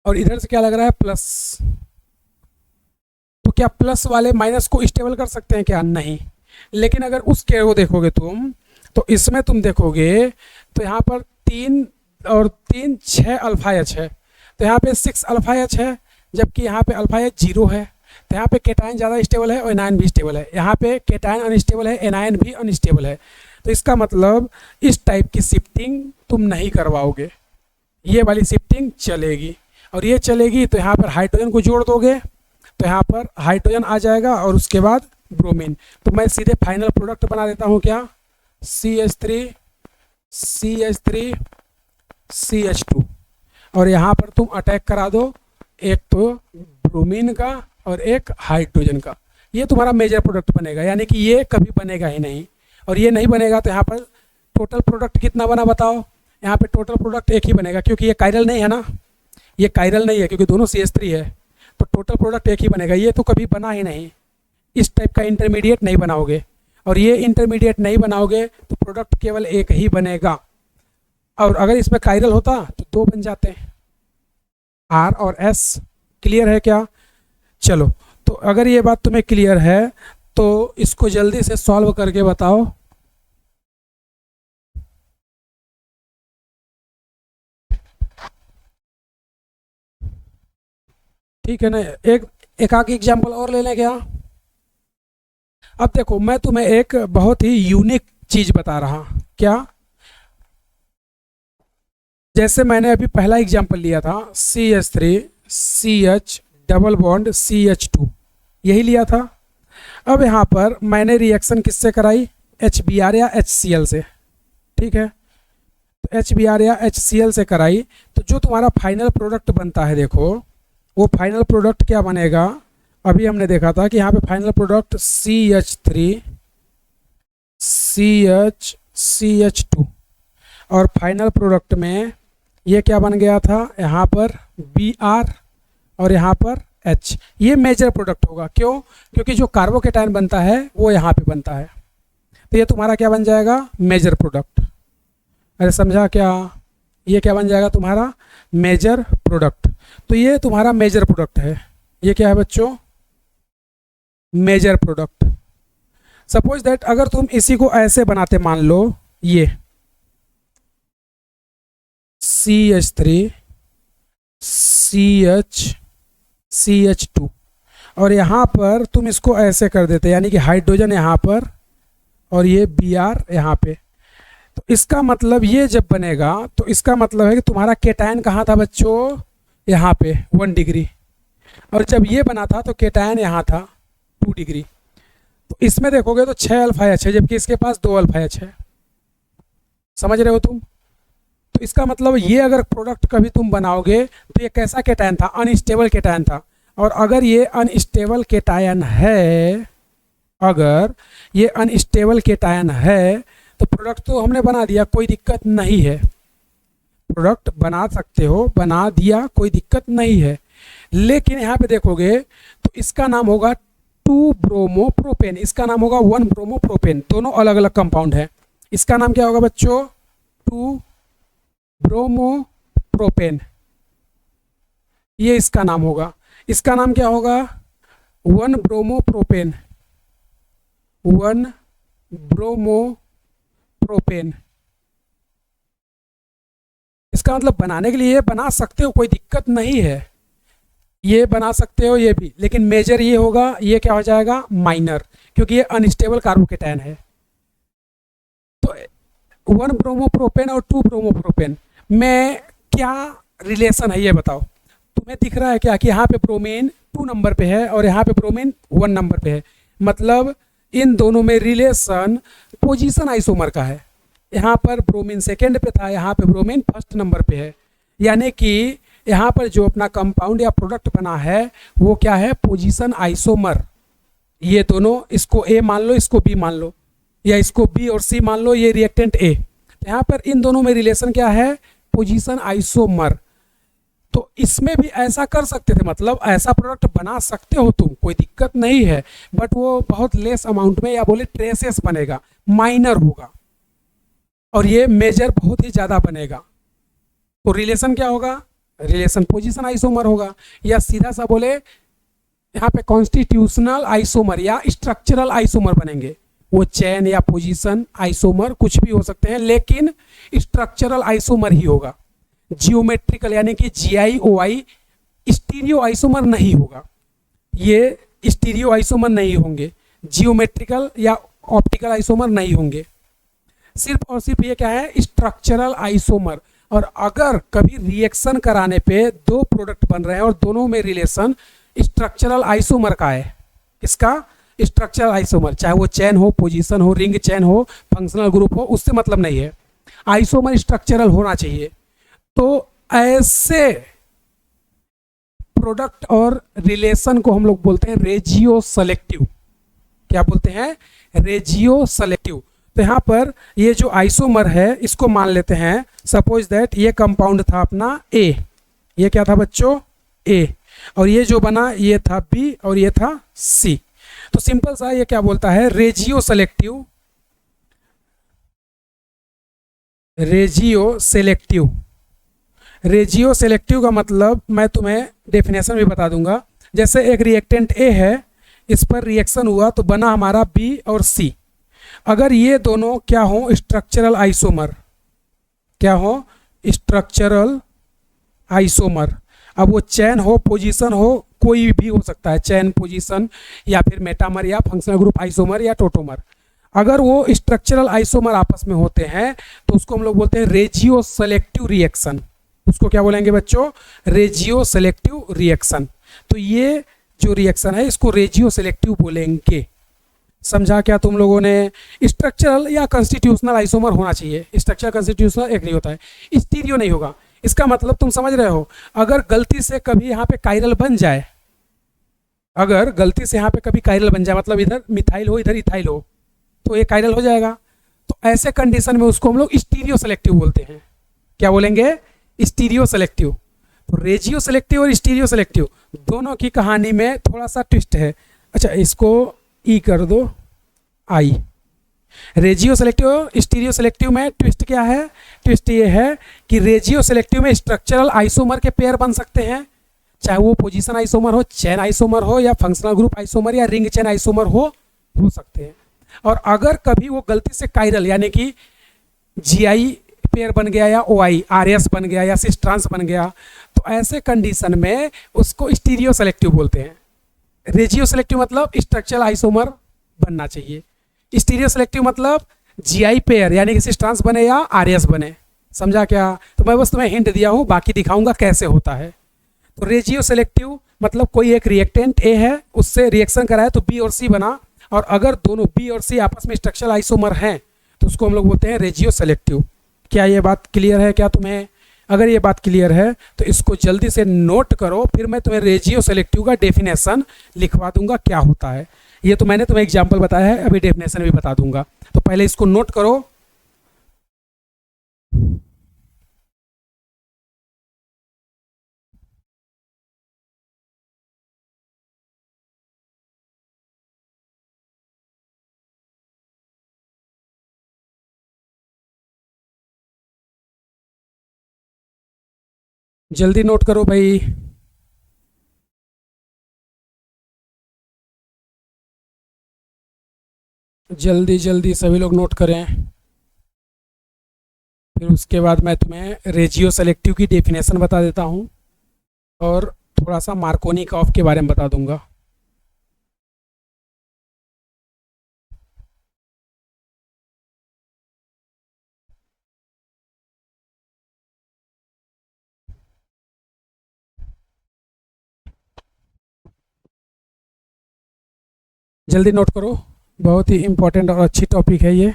और इधर से क्या लग रहा है, प्लस। तो क्या प्लस वाले माइनस को स्टेबल कर सकते हैं क्या? नहीं। लेकिन अगर उस के वो देखोगे तुम, तो इसमें तुम देखोगे तो यहाँ पर 3 और 3 6 अल्फा एच है, तो यहाँ पे 6 अल्फा एच है, जबकि यहाँ पे अल्फा एच 0 है। तो यहाँ पे केटायन ज़्यादा स्टेबल है और एनायन भी स्टेबल है। यहाँ पे केटायन अनस्टेबल है, एनायन भी अनस्टेबल है। तो इसका मतलब इस टाइप की शिफ्टिंग तुम नहीं करवाओगे, ये वाली शिफ्टिंग चलेगी। और ये चलेगी तो यहाँ पर हाइड्रोजन को जोड़ दोगे तो यहाँ पर हाइड्रोजन आ जाएगा और उसके बाद ब्रोमीन। तो मैं सीधे फाइनल प्रोडक्ट बना देता हूँ क्या, CH3 CH2, और यहाँ पर तुम अटैक करा दो, एक तो ब्रोमीन का और एक हाइड्रोजन का। ये तुम्हारा मेजर प्रोडक्ट बनेगा, यानी कि ये कभी बनेगा ही नहीं। और ये नहीं बनेगा तो यहाँ पर टोटल प्रोडक्ट कितना बना बताओ? यहाँ पे टोटल प्रोडक्ट एक ही बनेगा, क्योंकि ये कायरल नहीं है ना, ये कायरल नहीं है क्योंकि दोनों CH3 है, तो टोटल प्रोडक्ट एक ही बनेगा। ये तो कभी बना ही नहीं, इस टाइप का इंटरमीडिएट नहीं बनाओगे, और ये इंटरमीडिएट नहीं बनाओगे तो प्रोडक्ट केवल एक ही बनेगा। और अगर इसमें कायरल होता तो 2 बन जाते हैं, R और S। क्लियर है क्या? चलो तो अगर ये बात तुम्हें क्लियर है तो इसको जल्दी से सॉल्व करके बताओ। ठीक है ना, एक आध एग्जाम्पल और ले लें क्या? अब देखो मैं तुम्हें एक बहुत ही यूनिक चीज बता रहा, क्या? जैसे मैंने अभी पहला एग्जाम्पल लिया था CH3 CH double bond CH2, यही लिया था। अब यहाँ पर मैंने रिएक्शन किससे कराई, HBr या HCl से, ठीक है। तो HBr या HCl से कराई, तो जो तुम्हारा फाइनल प्रोडक्ट बनता है, देखो वो फाइनल प्रोडक्ट क्या बनेगा। अभी हमने देखा था कि यहाँ पे फाइनल प्रोडक्ट CH3 CH2 और फाइनल प्रोडक्ट में ये क्या बन गया था, यहाँ पर Br और यहाँ पर H। ये मेजर प्रोडक्ट होगा, क्यों? क्योंकि जो कार्बोकेटायन बनता है वो यहाँ पे बनता है, तो ये तुम्हारा क्या बन जाएगा, मेजर प्रोडक्ट। अरे समझा क्या? ये क्या बन जाएगा तुम्हारा, मेजर प्रोडक्ट। तो ये तुम्हारा मेजर प्रोडक्ट है। ये क्या है बच्चों, मेजर प्रोडक्ट। सपोज दैट अगर तुम इसी को ऐसे बनाते, मान लो ये CH3 CH2 और यहाँ पर तुम इसको ऐसे कर देते, यानी कि हाइड्रोजन यहाँ पर और ये Br यहाँ पे, तो इसका मतलब ये जब बनेगा तो इसका मतलब है कि तुम्हारा केटायन कहाँ था बच्चों, यहाँ पे 1 डिग्री, और जब ये बना था तो केटायन यहाँ था 2 डिग्री। तो तो इसमें देखोगे तो 6 अल्फा एच है, जबकि इसके पास 2 अल्फा एच है। समझ रहे हो तुम? तो इसका मतलब ये अगर प्रोडक्ट कभी तुम बनाओगे तो ये कैसा केटायन था? अनस्टेबल केटायन था। और अगर ये अनस्टेबल केटायन है, अगर ये अनस्टेबल केटायन है तो प्रोडक्ट तो हमने बना दिया, कोई दिक्कत नहीं है। प्रोडक्ट बना सकते हो, बना दिया, कोई दिक्कत नहीं है। लेकिन यहाँ पे देखोगे तो इसका नाम होगा 2 ब्रोमोप्रोपेन, इसका नाम होगा 1 ब्रोमोप्रोपेन। दोनों अलग अलग कंपाउंड है। इसका नाम क्या होगा बच्चों? 2 ब्रोमोप्रोपेन, ये इसका नाम होगा। इसका नाम क्या होगा? 1 ब्रोमोप्रोपेन, 1 ब्रोमोप्रोपेन। इसका मतलब बनाने के लिए बना सकते हो, कोई दिक्कत नहीं है, ये बना सकते हो ये भी। लेकिन मेजर ये होगा, ये क्या हो जाएगा? माइनर, क्योंकि ये अनस्टेबल कार्बोकेटायन है। तो 1 ब्रोमोप्रोपेन और 2 ब्रोमोप्रोपेन में क्या रिलेशन है ये बताओ। तुम्हें दिख रहा है क्या कि यहाँ पे ब्रोमीन 2 नंबर पे है और यहाँ पे ब्रोमीन 1 नंबर पे है। मतलब इन दोनों में रिलेशन पोजीशन आइसोमर का है। यहाँ पर ब्रोमीन सेकेंड पे था, यहाँ पे ब्रोमीन फर्स्ट नंबर पे है। यानी कि यहाँ पर जो अपना कंपाउंड या प्रोडक्ट बना है वो क्या है? Position isomer. ये दोनों, इसको ए मान लो, इसको बी मान लो, या इसको बी और सी मान लो, ये रिएक्टेंट ए। तो यहाँ पर इन दोनों में रिलेशन क्या है? Position isomer. तो इसमें भी ऐसा कर सकते थे, मतलब ऐसा प्रोडक्ट बना सकते हो तुम, कोई दिक्कत नहीं है। बट वो बहुत लेस अमाउंट में, या बोले ट्रेसेस बनेगा, माइनर होगा, और ये मेजर बहुत ही ज़्यादा बनेगा। तो रिलेशन क्या होगा? रिलेशन पोजीशन आइसोमर होगा। या सीधा सा बोले यहाँ पे कॉन्स्टिट्यूशनल आइसोमर या स्ट्रक्चरल आइसोमर बनेंगे। वो चेन या पोजीशन आइसोमर कुछ भी हो सकते हैं, लेकिन स्ट्रक्चरल आइसोमर ही होगा। जियोमेट्रिकल यानी कि GIOI स्टीरियो आइसोमर नहीं होगा, ये स्टीरियो आइसोमर नहीं होंगे, जियोमेट्रिकल या ऑप्टिकल आइसोमर नहीं होंगे। सिर्फ और सिर्फ ये क्या है? Structural isomer. और अगर कभी रिएक्शन कराने पे 2 प्रोडक्ट बन रहे हैं और दोनों में रिलेशन स्ट्रक्चरल आइसोमर का है, इसका स्ट्रक्चरल आइसोमर, चाहे वो चेन हो, पोजीशन हो, रिंग चेन हो, फंक्शनल ग्रुप हो, उससे मतलब नहीं है, आइसोमर स्ट्रक्चरल होना चाहिए। तो ऐसे प्रोडक्ट और रिलेशन को हम लोग बोलते हैं रेजियो सेलेक्टिव। क्या बोलते हैं? रेजियो सेलेक्टिव। तो यहाँ पर ये जो आइसोमर है इसको मान लेते हैं, सपोज दैट ये कंपाउंड था अपना ए, ये क्या था बच्चों? ए, और ये जो बना ये था बी और ये था सी। तो सिंपल सा ये क्या बोलता है? रेजियो सेलेक्टिव, रेजियो सेलेक्टिव। रेजियो सेलेक्टिव का मतलब मैं तुम्हें डेफिनेशन भी बता दूंगा। जैसे एक रिएक्टेंट ए है, इस पर रिएक्शन हुआ तो बना हमारा बी और सी। अगर ये दोनों क्या हो? Structural isomer. क्या हो? Structural isomer. अब वो चेन हो, पोजीशन हो, कोई भी हो सकता है, चेन, पोजीशन, या फिर मेटामर या फंक्शनल ग्रुप आइसोमर या टोटोमर। अगर वो स्ट्रक्चरल आइसोमर आपस में होते हैं तो उसको हम लोग बोलते हैं रेजियो सेलेक्टिव रिएक्शन। उसको क्या बोलेंगे बच्चों? रेजियो सेलेक्टिव रिएक्शन। तो ये जो रिएक्शन है इसको रेजियो सेलेक्टिव बोलेंगे। समझा क्या तुम लोगों ने? स्ट्रक्चरल या कॉन्स्टिट्यूशनल आइसोमर होना चाहिए। स्ट्रक्चरल कॉन्स्टिट्यूशनल एक नहीं होता है, स्टीरियो नहीं होगा। इसका मतलब तुम समझ रहे हो, अगर गलती से कभी यहाँ पे कायरल बन जाए, अगर गलती से यहाँ पे कभी कायरल बन जाए, मतलब इधर मिथाइल हो इधर इथाइल हो, तो ये कायरल हो जाएगा। तो ऐसे कंडीशन में उसको हम लोग स्टीरियो सेलेक्टिव बोलते हैं। क्या बोलेंगे? Stereo selective. तो रेजियो सेलेक्टिव और स्टीरियो सेलेक्टिव दोनों की कहानी में थोड़ा सा ट्विस्ट है। अच्छा, इसको ई कर दो, आई। रेजियो सेलेक्टिव और स्टीरियो सेलेक्टिव में ट्विस्ट क्या है? ट्विस्ट ये है कि रेजियो सेलेक्टिव में स्ट्रक्चरल आइसोमर के पेयर बन सकते हैं, चाहे वो पोजीशन आइसोमर हो, चेन आइसोमर हो, या फंक्शनल ग्रुप आइसोमर या रिंग चेन आइसोमर हो सकते हैं। और अगर कभी वो गलती से कायरल यानी कि GI पेयर बन गया या OI, RS बन गया या सिस ट्रांस बन गया, तो ऐसे कंडीशन में उसको स्टीरियो सेलेक्टिव बोलते हैं। रेजियो सेलेक्टिव मतलब स्ट्रक्चरल आइसोमर बनना चाहिए, स्टीरियो सेलेक्टिव मतलब GI पेयर यानी कि सिस ट्रांस बने या RS बने। समझा क्या? तो मैं बस तुम्हें हिंट दिया हूँ, बाकी दिखाऊंगा कैसे होता है। तो रेजियो सेलेक्टिव मतलब कोई एक रिएक्टेंट ए है, उससे रिएक्शन कराया तो बी और सी बना, और अगर दोनों बी और सी आपस में स्ट्रक्चरल आइसोमर हैं तो उसको हम लोग बोलते हैं रेजियो सेलेक्टिव। क्या ये बात क्लियर है क्या तुम्हें? अगर ये बात क्लियर है तो इसको जल्दी से नोट करो, फिर मैं तुम्हें रेजियो सेलेक्टिव का डेफिनेशन लिखवा दूंगा क्या होता है। ये तो मैंने तुम्हें एग्जाम्पल बताया है, अभी डेफिनेशन भी बता दूंगा, तो पहले इसको नोट करो। जल्दी नोट करो भाई। जल्दी जल्दी सभी लोग नोट करें। फिर उसके बाद मैं तुम्हें रेजियो सेलेक्टिव की डेफिनेशन बता देता हूँ और थोड़ा सा मार्कोनी कर्व के बारे में बता दूंगा। जल्दी नोट करो, बहुत ही इंपॉर्टेंट और अच्छी टॉपिक है ये।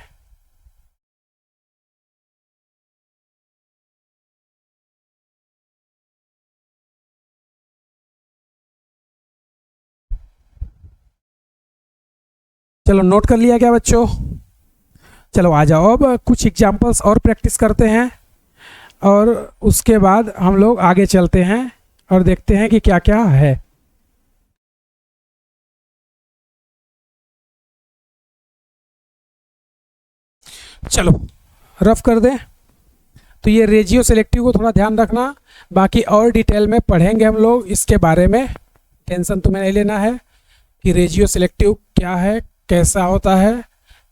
चलो नोट कर लिया क्या बच्चों? चलो आ जाओ, अब कुछ एग्जांपल्स और प्रैक्टिस करते हैं और उसके बाद हम लोग आगे चलते हैं और देखते हैं कि क्या क्या है। चलो रफ कर दें। तो ये रेजियो सेलेक्टिव को थोड़ा ध्यान रखना, बाकी और डिटेल में पढ़ेंगे हम लोग इसके बारे में। टेंशन तुम्हें नहीं लेना है कि रेजियो सेलेक्टिव क्या है, कैसा होता है।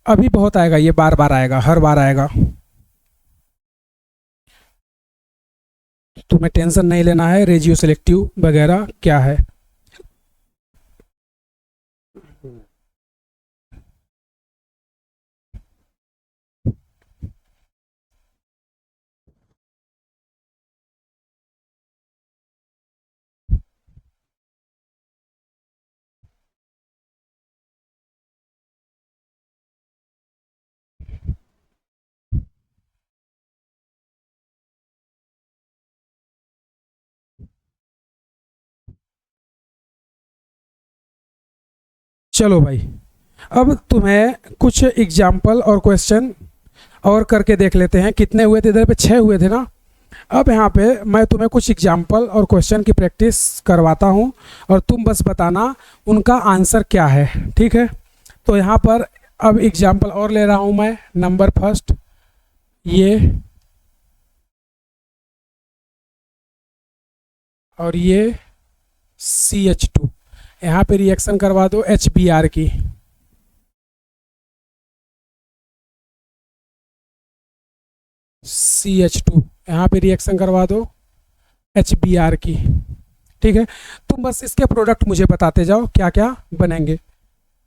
अभी बहुत आएगा, ये बार बार आएगा, हर बार आएगा, तुम्हें टेंशन नहीं लेना है रेजियो सेलेक्टिव वगैरह क्या है। चलो भाई, अब तुम्हें कुछ एग्जाम्पल और क्वेश्चन और करके देख लेते हैं। कितने हुए थे? इधर पे 6 हुए थे ना। अब यहाँ पे मैं तुम्हें कुछ एग्जाम्पल और क्वेश्चन की प्रैक्टिस करवाता हूँ और तुम बस बताना उनका आंसर क्या है, ठीक है? तो यहाँ पर अब एग्जाम्पल और ले रहा हूँ मैं। नंबर फर्स्ट, ये और ये CH2, यहाँ पे रिएक्शन करवा दो HBr की। CH2 यहाँ पे रिएक्शन करवा दो HBr की, ठीक है? तुम बस इसके प्रोडक्ट मुझे बताते जाओ क्या क्या बनेंगे।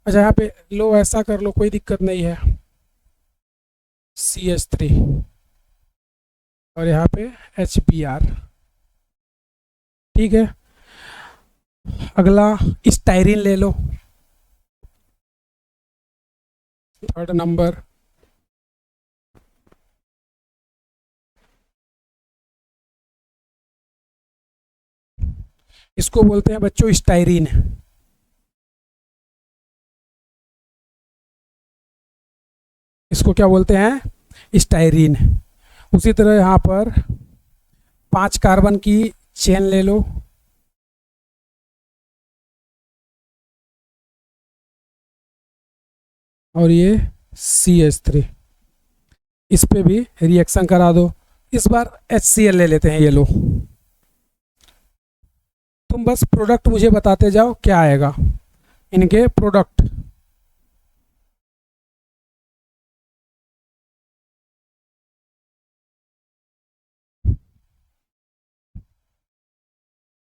अच्छा यहाँ पे लो, ऐसा कर लो, कोई दिक्कत नहीं है। CH3 और यहाँ पे HBr, ठीक है? अगला स्टाइरिन ले लो, थर्ड नंबर। इसको बोलते हैं बच्चों स्टाइरिन। इसको क्या बोलते हैं? स्टाइरिन। उसी तरह यहाँ पर 5 कार्बन की चेन ले लो, और ये CH3, इस पे भी रिएक्शन करा दो। इस बार HCl ले लेते हैं, ये लो। तुम बस प्रोडक्ट मुझे बताते जाओ क्या आएगा, इनके प्रोडक्ट।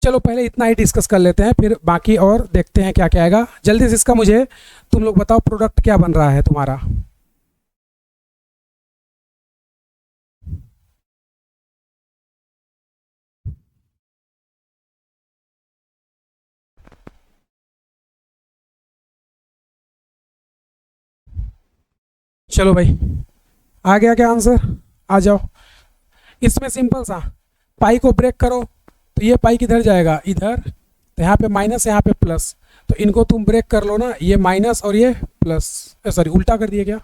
चलो पहले इतना ही डिस्कस कर लेते हैं, फिर बाकी और देखते हैं क्या क्या आएगा। जल्दी से इसका मुझे तुम लोग बताओ, प्रोडक्ट क्या बन रहा है तुम्हारा? चलो भाई, आ गया क्या आंसर? आ जाओ। इसमें सिंपल सा, पाई को ब्रेक करो तो ये पाई किधर जाएगा, इधर, तो यहाँ पे माइनस, यहाँ पे प्लस, तो इनको तुम ब्रेक कर लो ना, ये माइनस और ये प्लस, सॉरी उल्टा कर दिए क्या,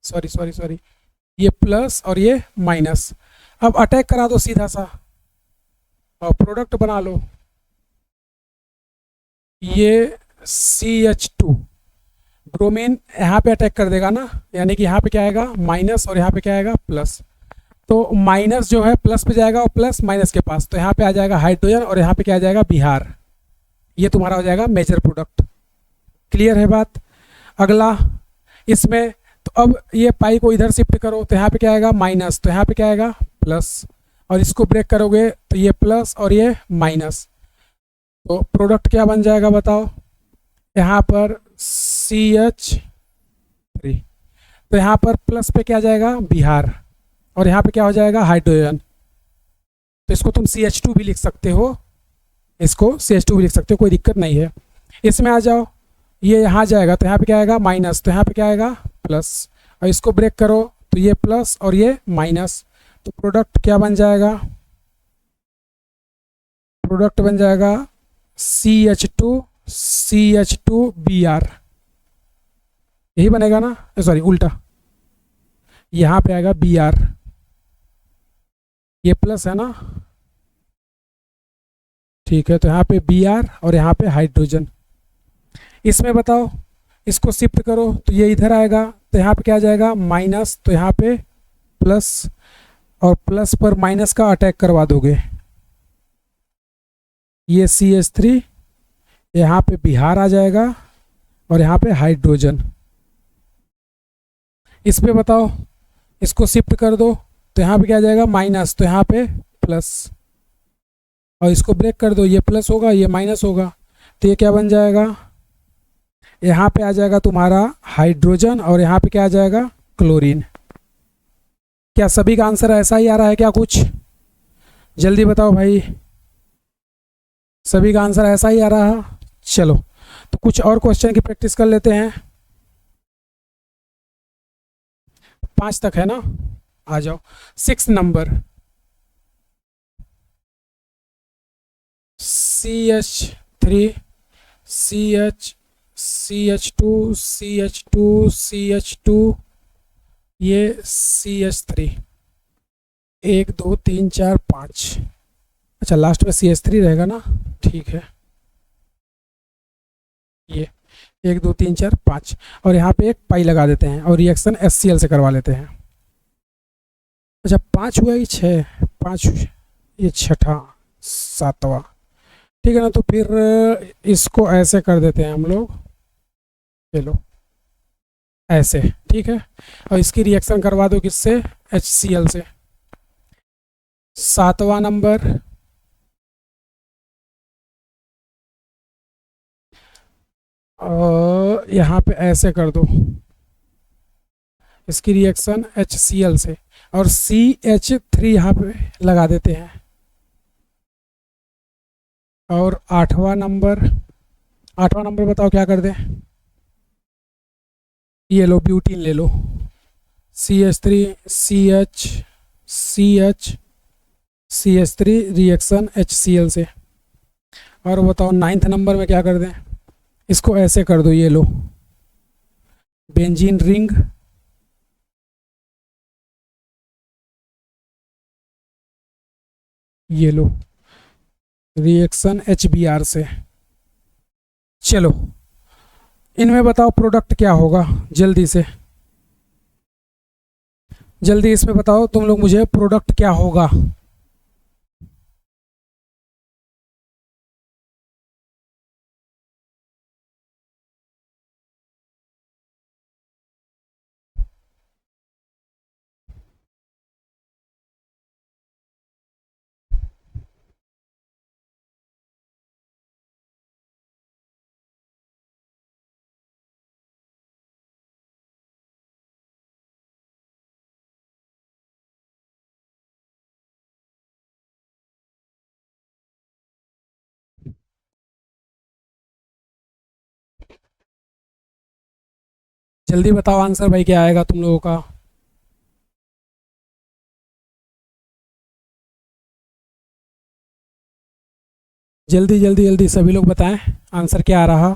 सॉरी सॉरी सॉरी, ये प्लस और ये माइनस। अब अटैक करा दो सीधा सा और प्रोडक्ट बना लो, ये CH2 ब्रोमीन यहाँ पे अटैक कर देगा ना, यानी कि यहाँ पे क्या आएगा माइनस और यहाँ पे क्या आएगा प्लस, तो माइनस जो है प्लस पे जाएगा और प्लस माइनस के पास, तो यहाँ पे आ जाएगा हाइड्रोजन और यहाँ पे क्या आ जाएगा बिहार, ये तुम्हारा हो जाएगा मेजर प्रोडक्ट। क्लियर है बात? अगला इसमें, तो अब ये पाई को इधर शिफ्ट करो तो यहाँ पे क्या आएगा माइनस, तो यहाँ पे क्या आएगा प्लस, और इसको ब्रेक करोगे तो ये प्लस और ये माइनस, तो प्रोडक्ट क्या बन जाएगा बताओ, यहाँ पर CH3, तो यहाँ पर प्लस पे क्या जाएगा बिहार और यहाँ पे क्या हो जाएगा हाइड्रोजन, तो इसको तुम CH2 भी लिख सकते हो, इसको CH2 भी लिख सकते हो, कोई दिक्कत नहीं है। इसमें आ जाओ, ये यहाँ जाएगा तो यहाँ पे क्या आएगा माइनस, तो यहाँ पे क्या आएगा प्लस, और इसको ब्रेक करो तो ये प्लस और ये माइनस, तो प्रोडक्ट क्या बन जाएगा, प्रोडक्ट बन जाएगा CH2Br, यही बनेगा ना, सॉरी उल्टा, यहाँ पे आएगा Br, ये प्लस है ना, ठीक है, तो यहाँ पे Br और यहाँ पे हाइड्रोजन। इसमें बताओ, इसको शिफ्ट करो तो ये इधर आएगा, तो यहाँ पे क्या आ जाएगा माइनस, तो यहाँ पे प्लस, और प्लस पर माइनस का अटैक करवा दोगे, ये CH3, यहाँ पे बिहार आ जाएगा और यहाँ पे हाइड्रोजन। इस पे बताओ, इसको शिफ्ट कर दो तो यहाँ पे क्या आ जाएगा माइनस, तो यहाँ पे प्लस, और इसको ब्रेक कर दो, ये प्लस होगा ये माइनस होगा, तो ये क्या बन जाएगा, यहाँ पे आ जाएगा तुम्हारा हाइड्रोजन और यहाँ पे क्या आ जाएगा क्लोरीन। क्या सभी का आंसर ऐसा ही आ रहा है क्या कुछ? जल्दी बताओ भाई, सभी का आंसर ऐसा ही आ रहा है? चलो, तो कुछ और क्वेश्चन की प्रैक्टिस कर लेते हैं, 5 तक है ना, आ जाओ। 6 नंबर, CH3 CH2 ये CH3, 1 2 3 4 5, अच्छा लास्ट में CH3 रहेगा ना, ठीक है, ये 1 2 3 4 5, और यहाँ पे एक पाई लगा देते हैं और रिएक्शन HCl से करवा लेते हैं। अच्छा 5 हुआ कि 6, 5, ये छठा, 7वां, ठीक है ना, तो फिर इसको ऐसे कर देते हैं हम लोग, चलो ऐसे, ठीक है, और इसकी रिएक्शन करवा दो किससे, HCl से। 7वां नंबर, और यहाँ पे ऐसे कर दो, इसकी रिएक्शन HCl से, और CH3 यहाँ पे लगा देते हैं। और 8वां नंबर, 8वां नंबर बताओ क्या कर दें, ये लो ब्यूटीन ले लो, CH3 CH CH CH3 reaction HCl से। और बताओ 9th नंबर में क्या कर दें, इसको ऐसे कर दो, ये लो बेंजीन रिंग, ये लो रिएक्शन HBr से। चलो इनमें बताओ प्रोडक्ट क्या होगा, जल्दी से, जल्दी इसमें बताओ तुम लोग मुझे प्रोडक्ट क्या होगा। जल्दी बताओ आंसर भाई, क्या आएगा तुम लोगों का। जल्दी जल्दी जल्दी सभी लोग बताएं आंसर क्या आ रहा।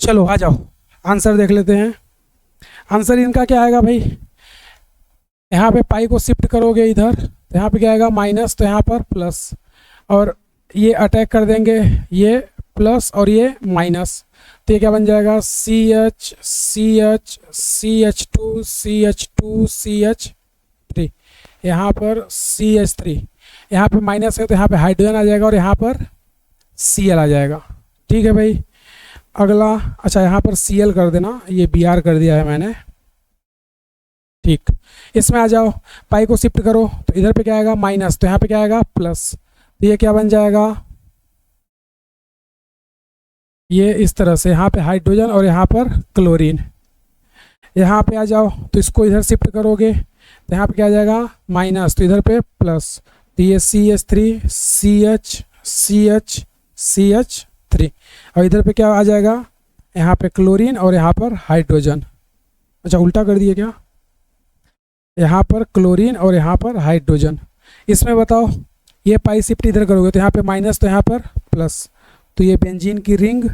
चलो आ जाओ, आंसर देख लेते हैं। आंसर इनका क्या आएगा भाई, यहाँ पे पाई को शिफ्ट करोगे इधर तो यहाँ पे क्या आएगा माइनस, तो यहाँ पर प्लस, और ये अटैक कर देंगे, ये प्लस और ये माइनस, तो ये क्या बन जाएगा CH, यहाँ पर CH3, यहाँ पे माइनस है तो यहाँ पे हाइड्रोजन आ जाएगा और यहाँ पर Cl आ जाएगा। ठीक है भाई, अगला, अच्छा यहाँ पर Cl कर देना, ये Br कर दिया है मैंने। ठीक, इसमें आ जाओ, पाई को शिफ्ट करो तो इधर पे क्या आएगा माइनस, तो यहाँ पे क्या आएगा प्लस, तो ये क्या बन जाएगा, ये इस तरह से, यहाँ पे हाइड्रोजन और यहाँ पर क्लोरीन। यहाँ पे आ जाओ तो इसको इधर शिफ्ट करोगे तो यहाँ पे क्या आ जाएगा माइनस, तो इधर पे प्लस, तो ये CH3 CH और इधर पे क्या आ जाएगा, यहाँ पे क्लोरीन और यहाँ पर हाइड्रोजन। अच्छा उल्टा कर दिए क्या, यहाँ पर क्लोरीन और यहाँ पर हाइड्रोजन। इसमें बताओ, ये पाई शिफ्ट इधर करोगे तो यहाँ पे माइनस, तो यहाँ पर प्लस, तो ये बेंजीन की रिंग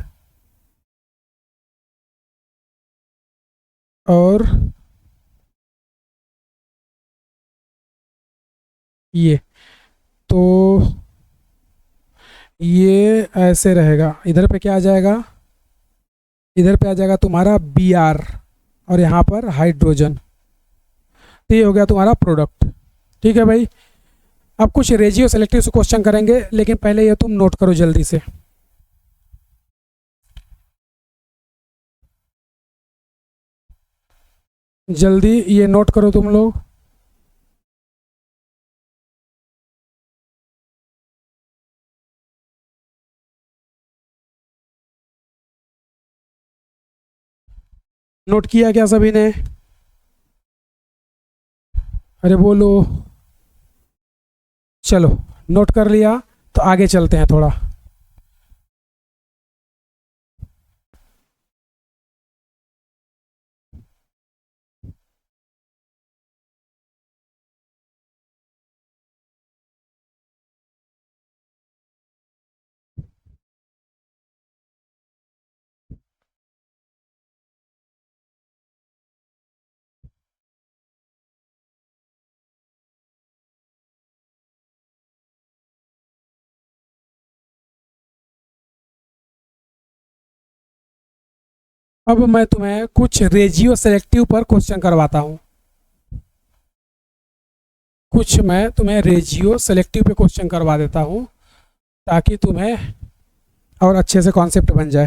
और ये, तो ये ऐसे रहेगा, इधर पे क्या आ जाएगा, इधर पे आ जाएगा तुम्हारा Br और यहाँ पर हाइड्रोजन, तो ये हो गया तुम्हारा प्रोडक्ट। ठीक है भाई, अब कुछ रेजियो सेलेक्टिव से क्वेश्चन करेंगे, लेकिन पहले ये तुम नोट करो जल्दी से। जल्दी ये नोट करो तुम लोग। नोट किया क्या सभी ने, अरे बोलो। चलो नोट कर लिया तो आगे चलते हैं थोड़ा। अब मैं तुम्हें कुछ रेजियो सेलेक्टिव पर क्वेश्चन करवाता हूँ, कुछ मैं तुम्हें रेजियो सेलेक्टिव पे क्वेश्चन करवा देता हूँ ताकि तुम्हें और अच्छे से कॉन्सेप्ट बन जाए।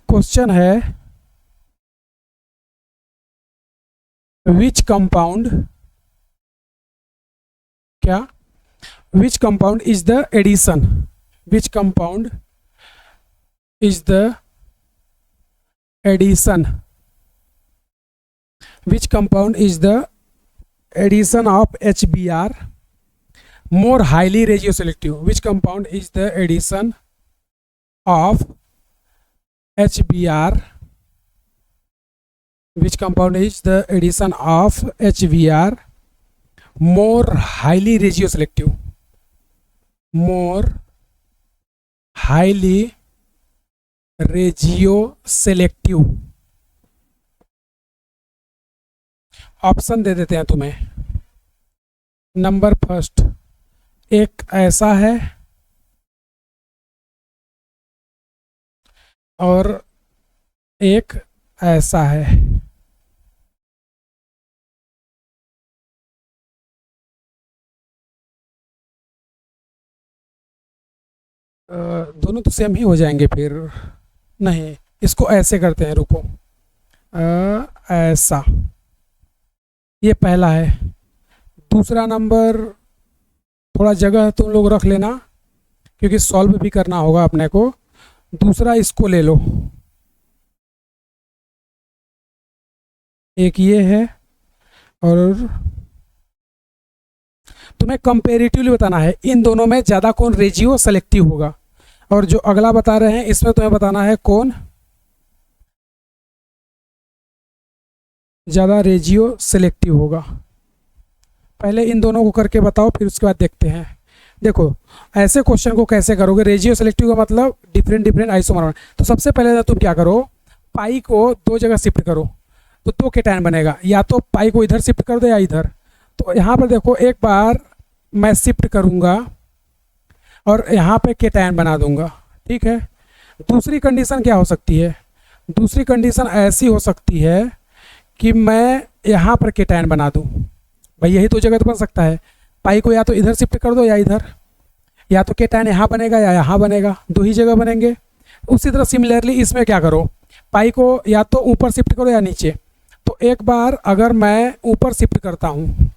क्वेश्चन है, विच कंपाउंड, क्या, which compound is the addition, which compound is the addition, which compound is the addition of HBr more highly regioselective, which compound is the addition of HBr, which compound is the addition of HBr more highly regioselective, more highly regioselective। Option दे देते हैं तुम्हें। Number first, एक ऐसा है और एक ऐसा है। दोनों तो सेम ही हो जाएंगे फिर। नहीं, इसको ऐसे करते हैं, रुको, ऐसा, ये पहला है। दूसरा नंबर थोड़ा जगह तुम लोग रख लेना क्योंकि सॉल्व भी करना होगा अपने को। दूसरा इसको ले लो, एक ये है, और तुम्हें कंपेरेटिवली बताना है इन दोनों में ज़्यादा कौन रेजियो सेलेक्टिव होगा, और जो अगला बता रहे हैं इसमें तुम्हें बताना है कौन ज़्यादा रेजियो सेलेक्टिव होगा। पहले इन दोनों को करके बताओ, फिर उसके बाद देखते हैं। देखो ऐसे क्वेश्चन को कैसे करोगे, रेजियो सेलेक्टिव का मतलब डिफरेंट डिफरेंट आइसोमर। तो सबसे पहले तुम क्या करो, पाई को दो जगह शिफ्ट करो तो दो केटायन बनेगा, या तो पाई को इधर शिफ्ट कर दो या इधर। तो यहाँ पर देखो एक बार मैं शिफ्ट करूँगा और यहाँ पे केटायन बना दूंगा, ठीक है। दूसरी कंडीशन क्या हो सकती है, दूसरी कंडीशन ऐसी हो सकती है कि मैं यहाँ पर केटायन बना दूँ। भाई यही तो जगह तो बन सकता है, पाई को या तो इधर शिफ्ट कर दो या इधर, या तो केटायन यहाँ बनेगा या यहाँ बनेगा, दो ही जगह बनेंगे। उसी तरह सिमिलरली इसमें क्या करो, पाई को या तो ऊपर शिफ्ट करो या नीचे। तो एक बार अगर मैं ऊपर शिफ्ट करता हूँ,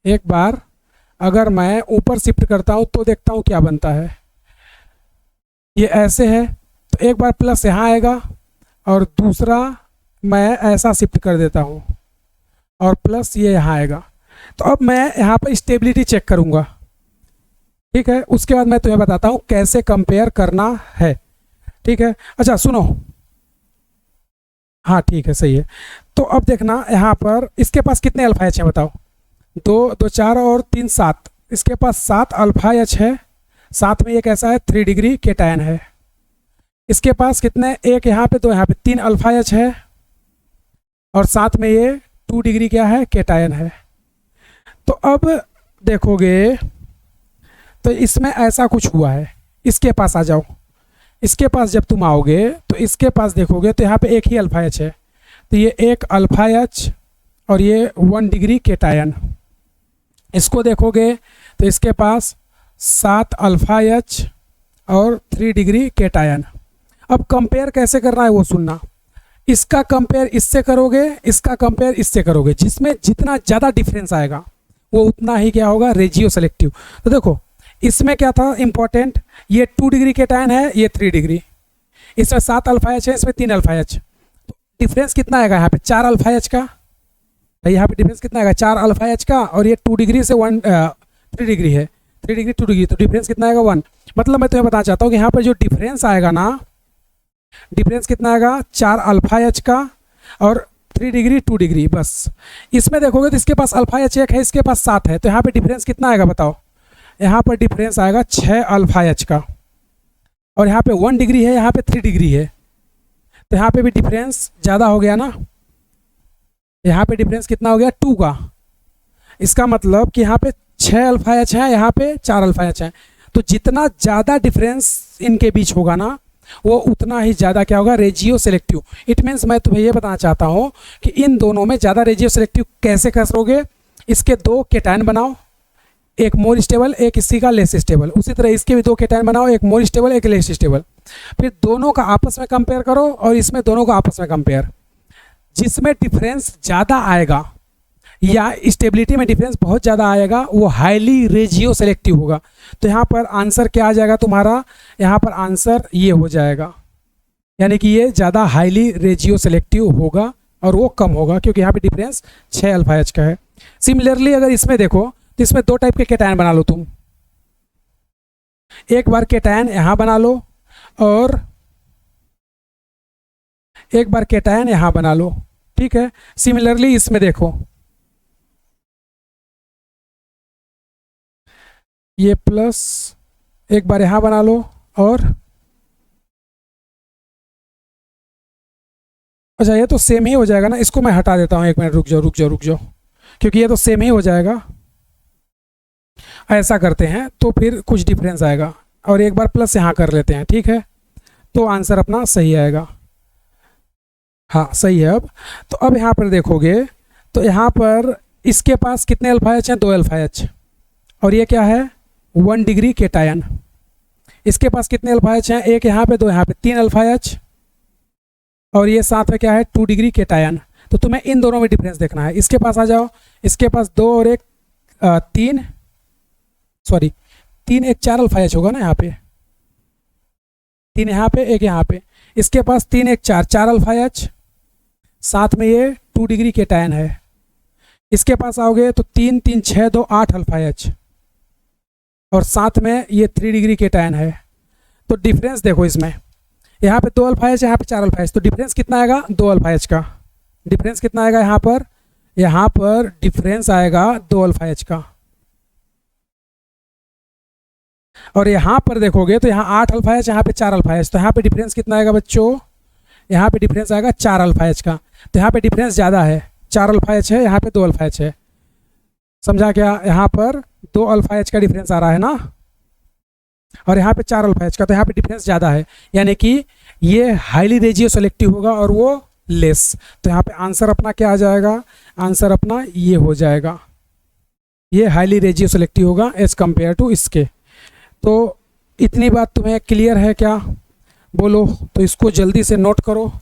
एक बार अगर मैं ऊपर शिफ्ट करता हूँ तो देखता हूँ क्या बनता है। ये ऐसे है तो एक बार प्लस यहाँ आएगा, और दूसरा मैं ऐसा शिफ्ट कर देता हूँ और प्लस ये यहाँ आएगा। तो अब मैं यहाँ पर स्टेबिलिटी चेक करूँगा, ठीक है। उसके बाद मैं तुम्हें बताता हूँ कैसे कंपेयर करना है, ठीक है। अच्छा सुनो, हाँ ठीक है सही है। तो अब देखना यहाँ पर इसके पास कितने अल्फा एच हैं बताओ, दो, दो चार और तीन सात, इसके पास 7 अल्फा एच है। साथ में एक ऐसा है 3 डिग्री केटायन है। इसके पास कितने, एक यहाँ पे, दो यहाँ पे, 3 अल्फा एच है, और साथ में ये 2 डिग्री क्या है, केटायन है। तो अब देखोगे तो इसमें ऐसा कुछ हुआ है। इसके पास आ जाओ, इसके पास जब तुम आओगे तो इसके पास देखोगे तो यहाँ पे एक ही अल्फा एच है, तो ये एक अल्फा एच और ये 1 डिग्री केटायन। इसको देखोगे तो इसके पास 7 अल्फा एच और 3 डिग्री केटायन। अब कंपेयर कैसे करना है वो सुनना, इसका कंपेयर इससे करोगे, इसका कंपेयर इससे करोगे, जिसमें जितना ज़्यादा डिफरेंस आएगा वो उतना ही क्या होगा, रेजियो सेलेक्टिव। तो देखो इसमें क्या था इंपॉर्टेंट, ये 2 डिग्री केटायन है, ये 3 डिग्री, इसमें 7 अल्फा एच है, इसमें 3 अल्फा एच। तो डिफरेंस कितना आएगा यहाँ पे, 4 अल्फा एच का। यहाँ पे डिफरेंस कितना आएगा, 4 अल्फा एच का, और ये 2 डिग्री से 3 डिग्री है, 3 डिग्री 2 डिग्री, तो डिफरेंस कितना आएगा 1। मतलब मैं तुम्हें बताना चाहता हूँ कि यहाँ पर जो डिफरेंस आएगा ना, डिफरेंस कितना आएगा, 4 अल्फा एच का और 3 डिग्री 2 डिग्री, बस। इसमें देखोगे तो इसके पास अल्फा एच एक है, इसके पास 7 है, तो यहाँ पे डिफरेंस कितना आएगा बताओ, यहाँ पर डिफरेंस आएगा 6 अल्फा एच का, और यहाँ पे 1 डिग्री है, यहाँ पे 3 डिग्री है, तो यहाँ पे भी डिफरेंस ज़्यादा हो गया ना। यहाँ पे डिफरेंस कितना हो गया, 2 का। इसका मतलब कि यहाँ पे 6 अल्फा एच है, यहाँ पे 4 अल्फा एच है। तो जितना ज़्यादा डिफरेंस इनके बीच होगा ना, वो उतना ही ज़्यादा क्या होगा, रेजियो सेलेक्टिव। इट मीन्स मैं तुम्हें ये बताना चाहता हूँ कि इन दोनों में ज़्यादा रेजियो सेलेक्टिव कैसे करोगे, इसके 2 केटायन बनाओ, एक मोर स्टेबल, एक इसी का लेस स्टेबल। उसी तरह इसके भी 2 केटायन बनाओ, एक मोर स्टेबल, एक लेस स्टेबल। फिर दोनों का आपस में कंपेयर करो, और इसमें दोनों का आपस में कंपेयर। जिसमें डिफरेंस ज़्यादा आएगा या स्टेबिलिटी में डिफरेंस बहुत ज़्यादा आएगा, वो हाईली रेजियो सेलेक्टिव होगा। तो यहाँ पर आंसर क्या आ जाएगा तुम्हारा, यहाँ पर आंसर ये हो जाएगा, यानी कि ये ज़्यादा हाईली रेजियो सेलेक्टिव होगा और वो कम होगा, क्योंकि यहाँ पे डिफरेंस 6 अल्फा एच का है। सिमिलरली अगर इसमें देखो तो इसमें 2 टाइप के केटायन बना लो तुम। एक बार केटायन यहाँ बना लो, और एक बार केटायन यहाँ बना लो, ठीक है। सिमिलरली इसमें देखो, ये प्लस, एक बार यहाँ बना लो, और अच्छा ये तो सेम ही हो जाएगा ना, इसको मैं हटा देता हूँ, 1 मिनट रुक जाओ रुक जाओ रुक जाओ, क्योंकि ये तो सेम ही हो जाएगा। ऐसा करते हैं तो फिर कुछ डिफरेंस आएगा, और एक बार प्लस यहाँ कर लेते हैं, ठीक है, तो आंसर अपना सही आएगा। हाँ सही है। अब तो अब यहाँ पर देखोगे तो यहाँ पर इसके पास कितने अल्फा एच हैं, 2 अल्फा एच, और ये क्या है, 1 डिग्री केटायन। इसके पास कितने अल्फा एच हैं, एक यहाँ पे, दो यहाँ पे, 3 अल्फा एच, और ये साथ में क्या है 2 डिग्री केटायन। तो तुम्हें इन दोनों में डिफरेंस देखना है। इसके पास आ जाओ, इसके पास 2 और 1 3, सॉरी 3 1 4 अल्फा एच होगा ना, यहाँ पे 3 यहाँ पे, 1 यहाँ पे। इसके पास 3 1 4 4 अल्फा एच, साथ में ये 2 डिग्री केटायन है। इसके पास आओगे तो 3 3 6 2 8 अल्फा एच, और साथ में ये 3 डिग्री केटायन है। तो डिफरेंस देखो इसमें, यहाँ पे 2 अल्फा एच, यहाँ पे 4 अल्फा एच, तो डिफरेंस कितना आएगा 2 अल्फा एच का। डिफरेंस कितना आएगा यहाँ पर डिफरेंस आएगा 2 अल्फा एच का। और यहाँ पर देखोगे तो यहाँ 8 अल्फा एच, यहाँ पे 4 अल्फा एच, तो यहाँ पे डिफरेंस कितना आएगा बच्चों, यहाँ पे डिफरेंस आएगा 4 अल्फा एच का। तो यहाँ पे डिफरेंस ज़्यादा है, 4 अल्फा एच है, यहाँ पे 2 अल्फा एच है। समझा क्या, यहाँ पर 2 अल्फा एच का डिफरेंस आ रहा है ना, और यहाँ पे 4 अल्फा एच का, तो यहाँ पे डिफरेंस ज़्यादा है, यानी कि ये हाईली रेजियो सेलेक्टिव होगा और वो लेस। तो यहाँ पे आंसर अपना क्या आ जाएगा, आंसर अपना ये हो जाएगा, ये हाईली रेजियो सेलेक्टिव होगा एज कंपेयर टू इसके। तो इतनी बात तुम्हें क्लियर है क्या, बोलो। तो इसको जल्दी से नोट करो।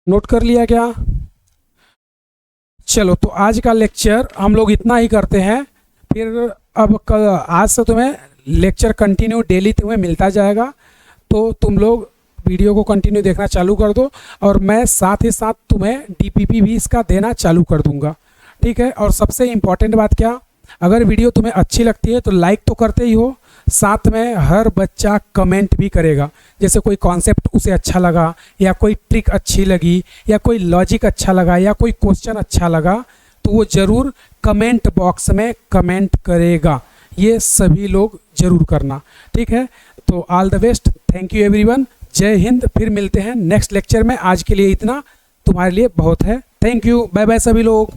नोट कर लिया क्या? चलो, तो आज का लेक्चर हम लोग इतना ही करते हैं। फिर अब आज से तुम्हें लेक्चर कंटिन्यू डेली तुम्हें मिलता जाएगा, तो तुम लोग वीडियो को कंटिन्यू देखना चालू कर दो, और मैं साथ ही साथ तुम्हें डीपीपी भी इसका देना चालू कर दूंगा, ठीक है। और सबसे इम्पॉर्टेंट बात क्या, अगर वीडियो तुम्हें अच्छी लगती है तो लाइक तो करते ही हो, साथ में हर बच्चा कमेंट भी करेगा। जैसे कोई कॉन्सेप्ट उसे अच्छा लगा, या कोई ट्रिक अच्छी लगी, या कोई लॉजिक अच्छा लगा, या कोई क्वेश्चन अच्छा लगा, तो वो ज़रूर कमेंट बॉक्स में कमेंट करेगा। ये सभी लोग ज़रूर करना, ठीक है। तो all the best, thank you everyone, जय हिंद। फिर मिलते हैं नेक्स्ट लेक्चर में। आज के लिए इतना तुम्हारे लिए बहुत है। थैंक यू, बाय बाय सभी लोग।